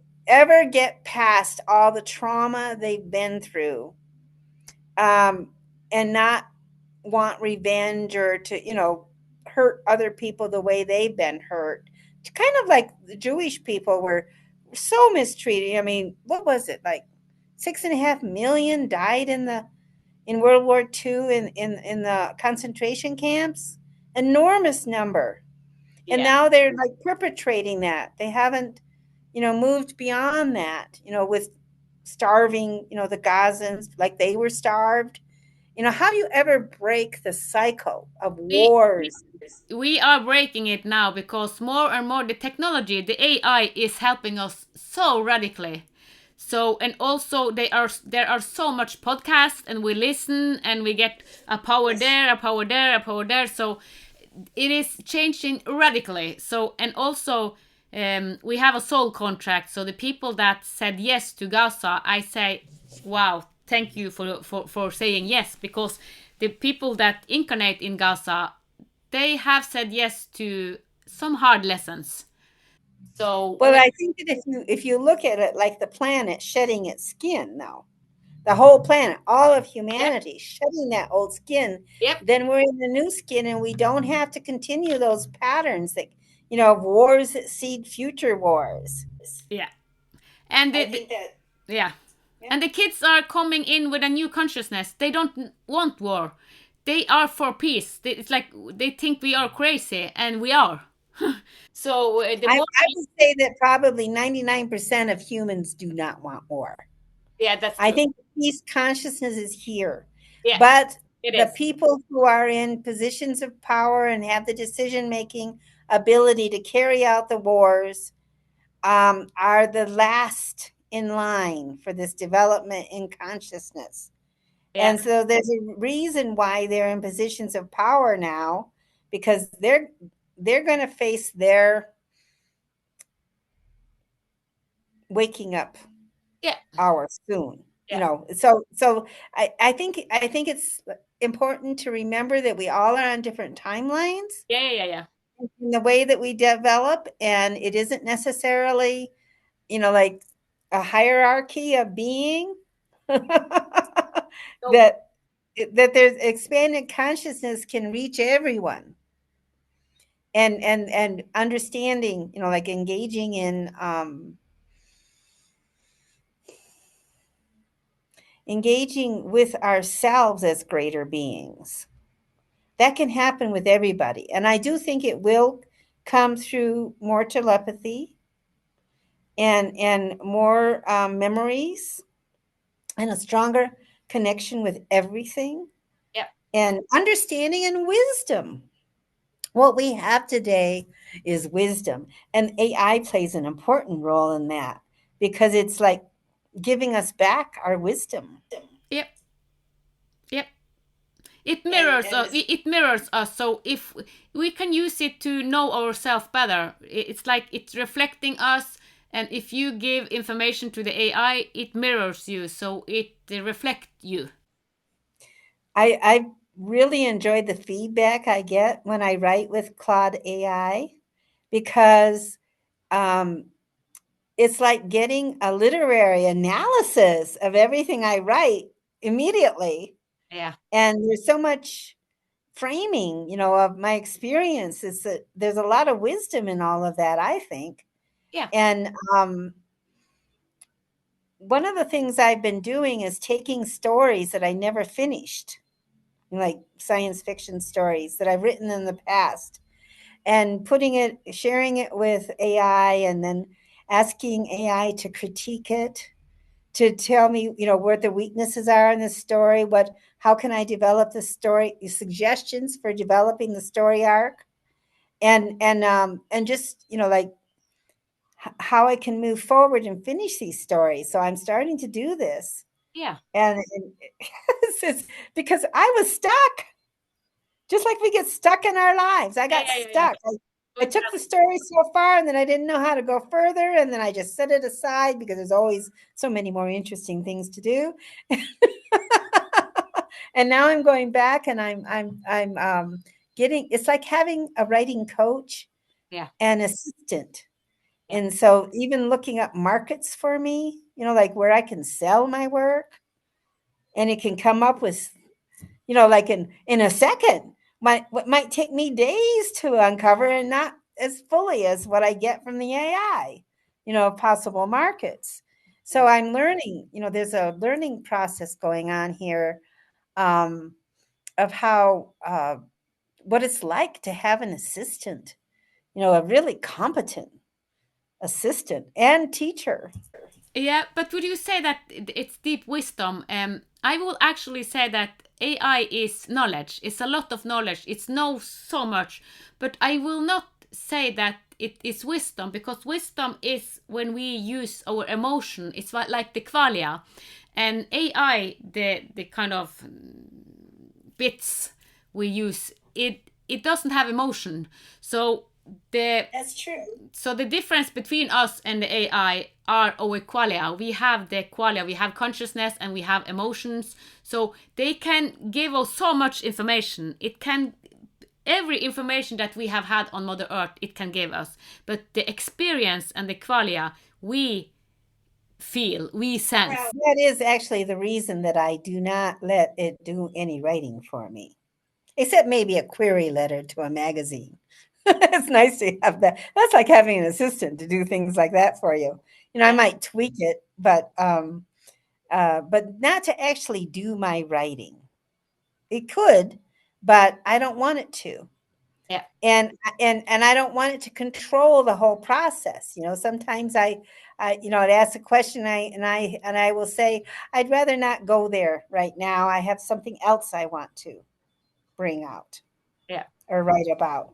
get past all the trauma they've been through, and not want revenge or to hurt other people the way they've been hurt. Kind of like the Jewish people were so mistreated. I mean, what was it like? 6.5 million died in World War II in the concentration camps. Enormous number. And Yeah. now they're like perpetrating that. They haven't, moved beyond that, with starving, the Gazans like they were starved. How do you ever break the cycle of We, wars? we are breaking it now because more and more the technology, the AI is helping us so radically. So and also there are so much podcasts and we listen and we get a power there, a power there, a power there. So it is changing radically. So and also we have a soul contract. So the people that said yes to Gaza, I say, wow, thank you for saying yes, because the people that incarnate in Gaza, they have said yes to some hard lessons. So Well, I think that if you look at it like the planet shedding its skin now, the whole planet, all of yep, humanity shedding that old skin, yep, then we're in the new skin and we don't have to continue those patterns that, of wars that seed future wars. yeah, and I think that, yeah, yeah. and the kids are coming in with a new consciousness. They don't want war. They are for peace. It's like they think we are crazy, and we are. So the more, I would say that probably 99% of humans do not want war. yeah, that's I true. think peace consciousness is here. Yeah, But it the is. people who are in positions of power and have the decision making ability to carry out the wars are the last in line for this development in consciousness. Yeah, And so there's a reason why they're in positions of power now, because they're going to face their waking up yeah, hour soon. yeah, So I think it's important to remember that we all are on different timelines yeah, yeah, yeah, yeah. in the way that we develop, and it isn't necessarily, like a hierarchy of being. that So that there's expanded consciousness can reach everyone, and understanding, like engaging with ourselves as greater beings. That can happen with everybody. And I do think it will come through more telepathy and more memories and a stronger connection with everything yeah, and understanding and wisdom. What we have today is wisdom, and AI plays an important role in that because it's like giving us back our wisdom. yep, yep. It And mirrors and us. this, It mirrors us. So if we can use it to know ourselves better, it's like it's reflecting us. And if you give information to the AI, it mirrors you, so it reflects you. I really enjoyed the feedback I get when I write with Claude AI because um, it's like getting a literary analysis of everything I write immediately. Yeah, And there's so much framing, of my experience. Is that there's a lot of wisdom in all of that, I think. yeah, And one of the things I've been doing is taking stories that I never finished, like science fiction stories that I've written in the past, and sharing it with AI, and then asking AI to critique it, to tell me, what the weaknesses are in the story, how can I develop the story, suggestions for developing the story arc, and just, like how I can move forward and finish these stories. So I'm starting to do this, yeah, and it's because I was stuck. Just like we get stuck in our lives. I yeah, got yeah, yeah, yeah. stuck. I Good took the job. story so far and then I didn't know how to go further. And then I just set it aside because there's always so many more interesting things to do. And now I'm going back and I'm getting, it's like having a writing coach Yeah, and assistant. yeah, And so even looking up markets for me, like where I can sell my work, and it can come up with, like in a second. what might take me days to uncover and not as fully as what I get from the AI, possible markets. So I'm learning, there's a learning process going on here, um, of how, what it's like to have an assistant, a really competent assistant and teacher. Yeah, but would you say that it's deep wisdom? I will actually say that AI is knowledge. It's a lot of knowledge. It knows so much, but I will not say that it is wisdom, because wisdom is when we use our emotion. It's like the qualia, and AI, the kind of bits we use, it doesn't have emotion. So the That's true. so the difference between us and the AI are our qualia. We have the qualia, we have consciousness, and we have emotions. So they can give us so much information. It can every information that we have had on Mother Earth, it can give us. But the experience and the qualia, we feel, we Well, sense. that is actually the reason that I do not let it do any writing for me, except maybe a query letter to a magazine. It's nice to have that. That's like having an assistant to do things like that for you. I Yeah, might tweak it, but not to actually do my writing. It could, but I don't want it to. yeah, And I don't want it to control the whole process. Sometimes I'd ask a question, and I will say, I'd rather not go there right now. I have something else I want to bring out yeah. or write about.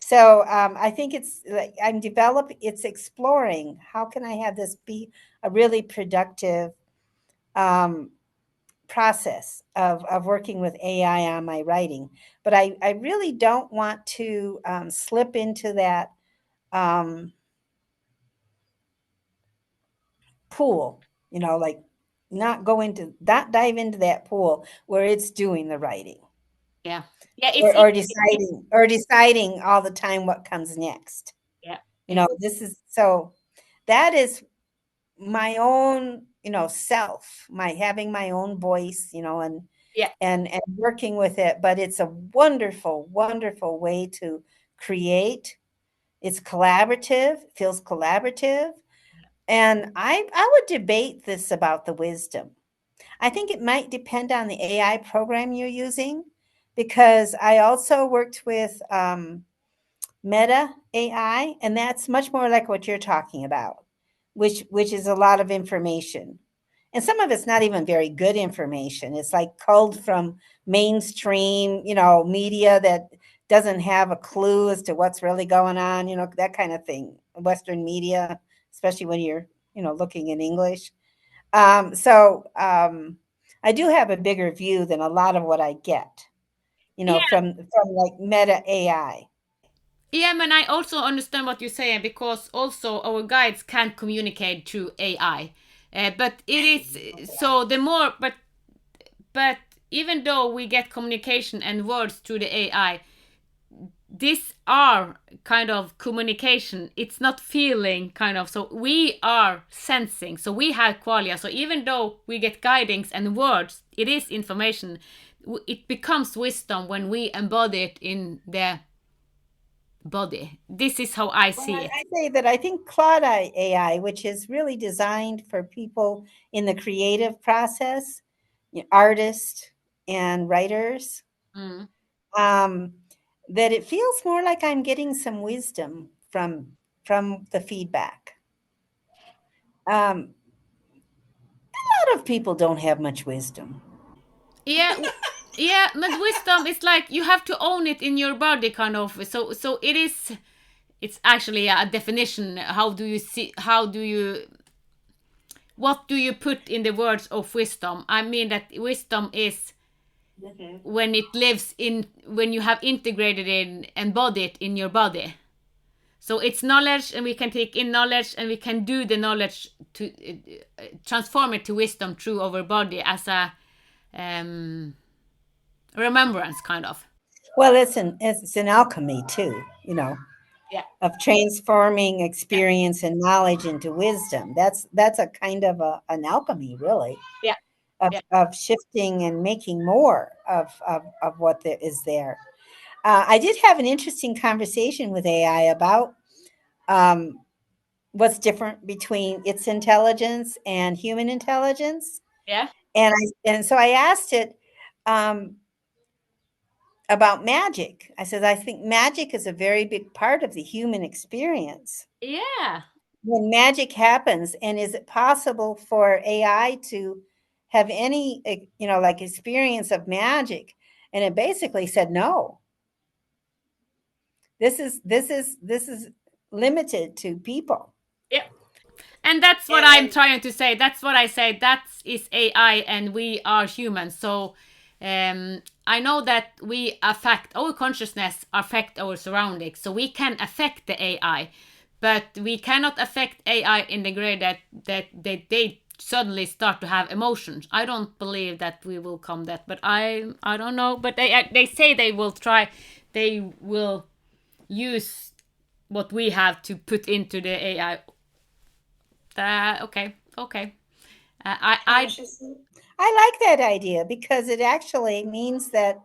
So I think it's like it's exploring how can I have this be a really productive um, process of working with AI on my writing. But I really don't want to slip into that um, pool, like not dive into that pool where it's doing the writing, Yeah, yeah. or, or deciding or deciding all the time what comes next. Yeah, it's This is so that is my own, self, my having my own voice, yeah, and working with it. But it's a wonderful, wonderful way to create. It's collaborative, feels collaborative. And I would debate this about the wisdom. I think it might depend on the AI program you're using, because I also worked with Meta AI, and that's much more like what you're talking about, which is a lot of information. And some of it's not even very good information. It's like culled from mainstream, media that doesn't have a clue as to what's really going on, that kind of thing. Western media, especially when you're, looking in English. So I do have a bigger view than a lot of what I get, yeah. from like Meta AI. Yeah, man, I also understand what you're saying, because also our guides can communicate through AI. But it is so the more, but even though we get communication and words through the AI, these are kind of communication. It's not feeling kind of. So we are sensing. So we have qualia. So even though we get guidings and words, it is information. It becomes wisdom when we embody it in the body. This is how I Well, see it. I say that I think Claude AI, which is really designed for people in the creative process, artists and writers, Mm. um, that it feels more like I'm getting some wisdom from the feedback. A lot of people don't have much wisdom. Yeah, yeah, but wisdom is like you have to own it in your body, kind of. So it is. It's actually a definition. How do you see? How do you? What do you put in the words of wisdom? I mean that wisdom is when it lives in, when you have integrated it, embodied in your body. So it's knowledge, and we can take in knowledge, and we can do the knowledge to transform it to wisdom through our body as a um, remembrance, kind of. Well, it's an alchemy too, Yeah, of transforming experience and knowledge into wisdom. That's a kind of an alchemy, really, yeah, of, yeah, of shifting and making more of what there is there. I did have an interesting conversation with AI about um, what's different between its intelligence and human intelligence. Yeah. And so I asked it um, about magic. I said, I think magic is a very big part of the human experience. Yeah. When magic happens, and is it possible for AI to have any, like experience of magic? And it basically said no. This is limited to people. Yeah. And that's what I'm And trying to say. That's what I say. That is AI, and we are humans. So I know that we affect our consciousness, affect our surroundings. So we can affect the AI, but we cannot affect AI in the grade that they suddenly start to have emotions. I don't believe that we will come that, but I don't know. But they say they will try. They will use what we have to put into the AI. Okay, okay. I consciously, I like that idea because it actually means that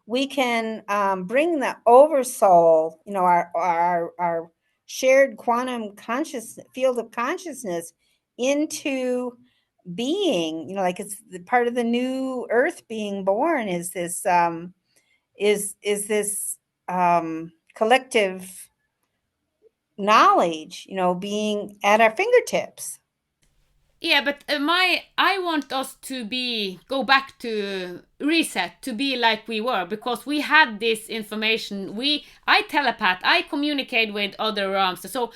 we can bring the oversoul, our shared quantum conscious field of consciousness into being. Like it's the part of the new Earth being born is this is this collective knowledge, being at our fingertips. Yeah, but my I want us to be go back to reset to be like we were because we had this information. I telepath, I communicate with other realms. So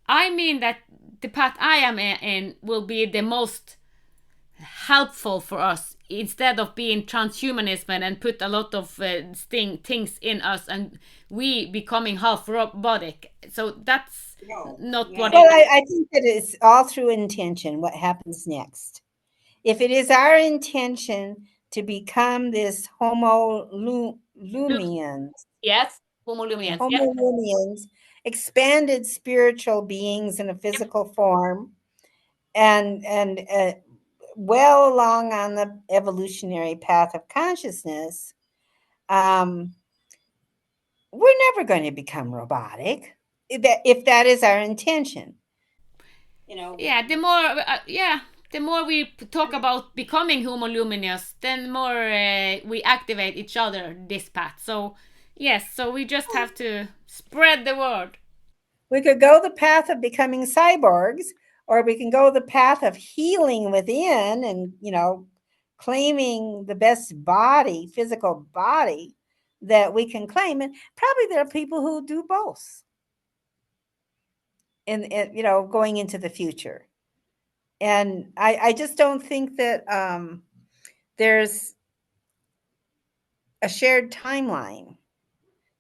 I mean that the path I am in will be the most helpful for us instead of being transhumanism and put a lot of things in us and we becoming half robotic. So that's not what Well, it. I think that it's all through intention what happens next. If it is our intention to become this Lumians, Yes, Homo Luminous. Yep, Homo Lumians, expanded spiritual beings in a yep, physical form, and well along on the evolutionary path of consciousness, um, we're never going to become robotic. If that is our intention, you know. yeah. The more we talk about becoming Homo Luminous, then more we activate each other this path. So yes, so we just have to spread the word. We could go the path of becoming cyborgs, or we can go the path of healing within and, claiming the best body, physical body that we can claim. And probably there are people who do both going into the future. And I just don't think that there's a shared timeline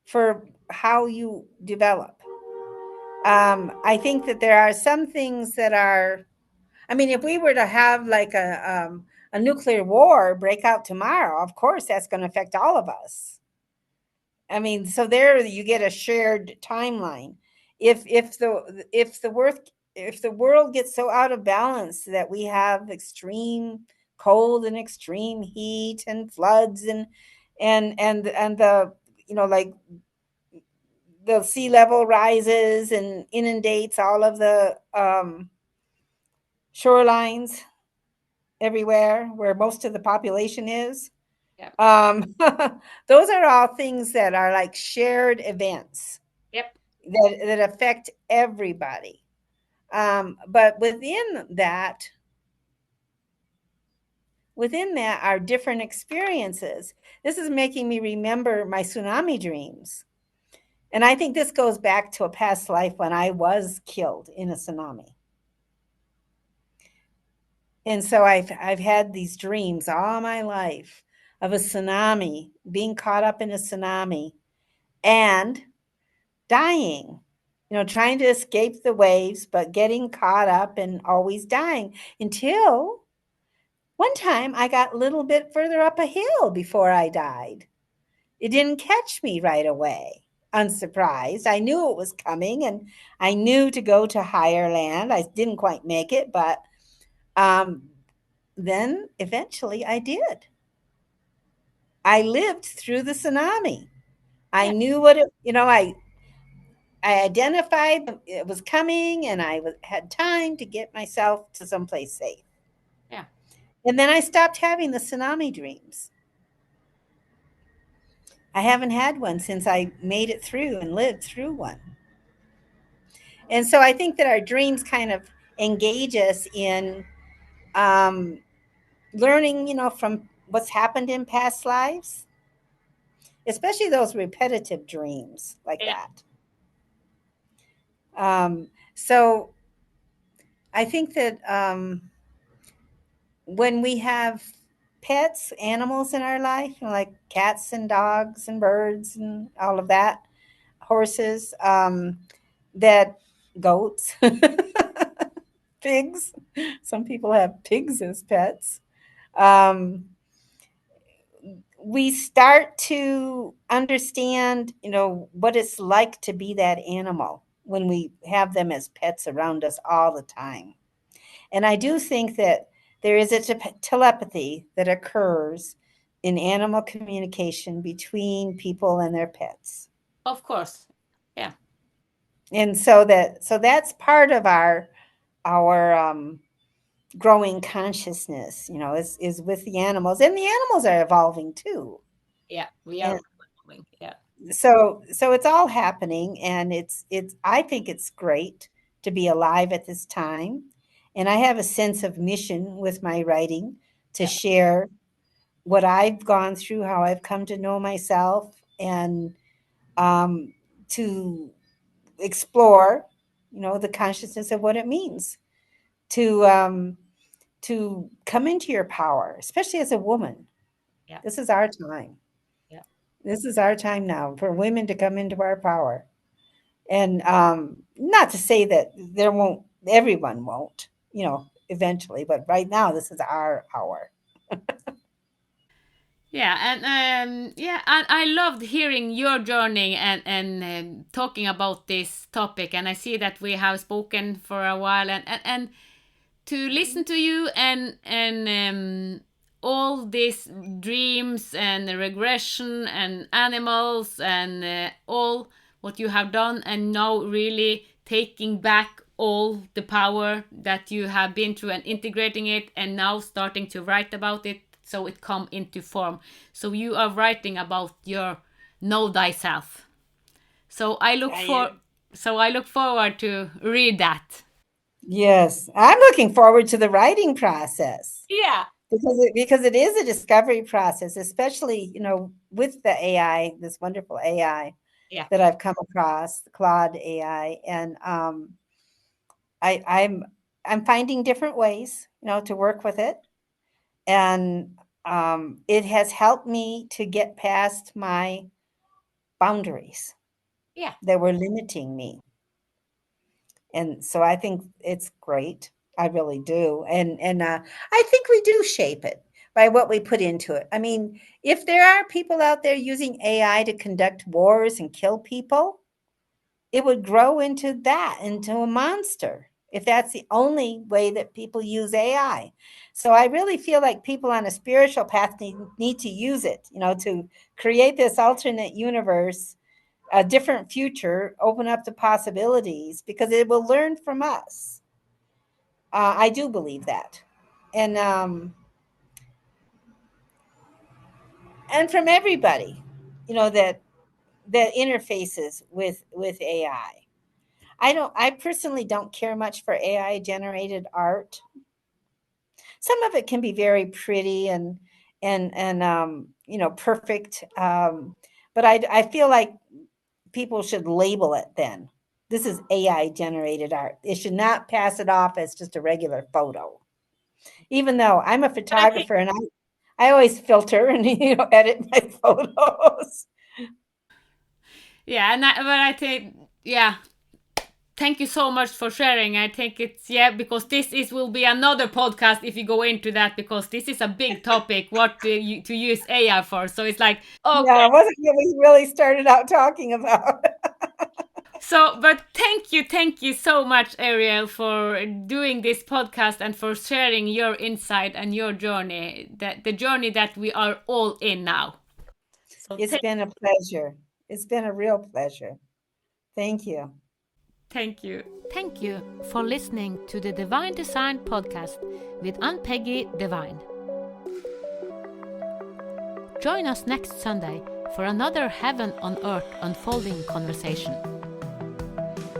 for how you develop. I think that there are some things that are, I mean, if we were to have like a nuclear war break out tomorrow, of course that's going to affect all of us. I mean, so there you get a shared timeline. If the world gets so out of balance that we have extreme cold and extreme heat and floods and the like the sea level rises and inundates all of the shorelines everywhere where most of the population is. Yep, Those are all things that are like shared events yep, that affect everybody. But within that are different experiences. This is making me remember my tsunami dreams. And I think this goes back to a past life when I was killed in a tsunami. And so I've had these dreams all my life of a tsunami, being caught up in a tsunami and dying. Trying to escape the waves, but getting caught up and always dying until one time I got a little bit further up a hill before I died. It didn't catch me right away. Unsurprised. I knew it was coming and I knew to go to higher land. I didn't quite make it, but um, then eventually I did. I lived through the tsunami. I Yeah. knew what it, I identified it was coming, and had time to get myself to someplace safe. Yeah. And then I stopped having the tsunami dreams. I haven't had one since I made it through and lived through one. And so I think that our dreams kind of engage us in um, learning, from what's happened in past lives, especially those repetitive dreams like Yeah. that. So I think that when we have pets, animals in our life, like cats and dogs and birds and all of that, horses, that goats, pigs. Some people have pigs as pets. Um, we start to understand, what it's like to be that animal when we have them as pets around us all the time. And I do think that there is a telepathy that occurs in animal communication between people and their pets. Of course. Yeah. And so that's part of our growing consciousness, is with the animals, and the animals are evolving too. Yeah. We And are going. Yeah. so it's all happening, and it's I think it's great to be alive at this time. And I have a sense of mission with my writing to Yeah. share what I've gone through, how I've come to know myself, and to explore, the consciousness of what it means to come into your power, especially as a woman. Yeah. This is our time. Yeah. This is our time now for women to come into our power. And not to say that there won't, everyone won't, eventually, but right now, this is our hour. Yeah, and I loved hearing your journey and talking about this topic. And I see that we have spoken for a while, and to listen to you and all these dreams and regression and animals and all what you have done, and now really taking back all the power that you have been through and integrating it, and now starting to write about it so it come into form. So you are writing about your know thyself. So I look I for am. so I look forward to read that. Yes, I'm looking forward to the writing process, Yeah. because it is a discovery process, especially, with the AI, this wonderful AI Yeah. that I've come across, the Claude AI. And I, I'm finding different ways, to work with it. And it has helped me to get past my boundaries Yeah. that were limiting me. And so I think it's great. I really do. And I think we do shape it by what we put into it. I mean, if there are people out there using AI to conduct wars and kill people, it would grow into a monster, if that's the only way that people use AI. So I really feel like people on a spiritual path need to use it, to create this alternate universe, a different future, open up the possibilities, because it will learn from us. I do believe that. And from everybody, that interfaces with AI. I personally don't care much for AI generated art. Some of it can be very pretty and perfect. But I feel like people should label it then. This is AI generated art. It should not pass it off as just a regular photo. Even though I'm a But I think, photographer, and I always filter and edit my photos. yeah, but I think, yeah, thank you so much for sharing. I think it's, yeah, because this is will be another podcast if you go into that, because this is a big topic. What to use AI for? So it's like, okay. Yeah, it wasn't what we really started out talking about. So, but thank you so much, Ariel, for doing this podcast and for sharing your insight and your journey, that the journey that we are all in now. So It's been a pleasure. It's been a real pleasure. Thank you. Thank you. Thank you for listening to the Divine Design podcast with Ann-Peggy Divine. Join us next Sunday for another heaven on earth unfolding conversation.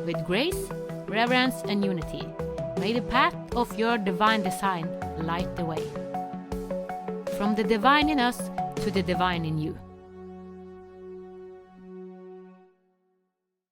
With grace, reverence, and unity, may the path of your divine design light the way. From the divine in us to the divine in you.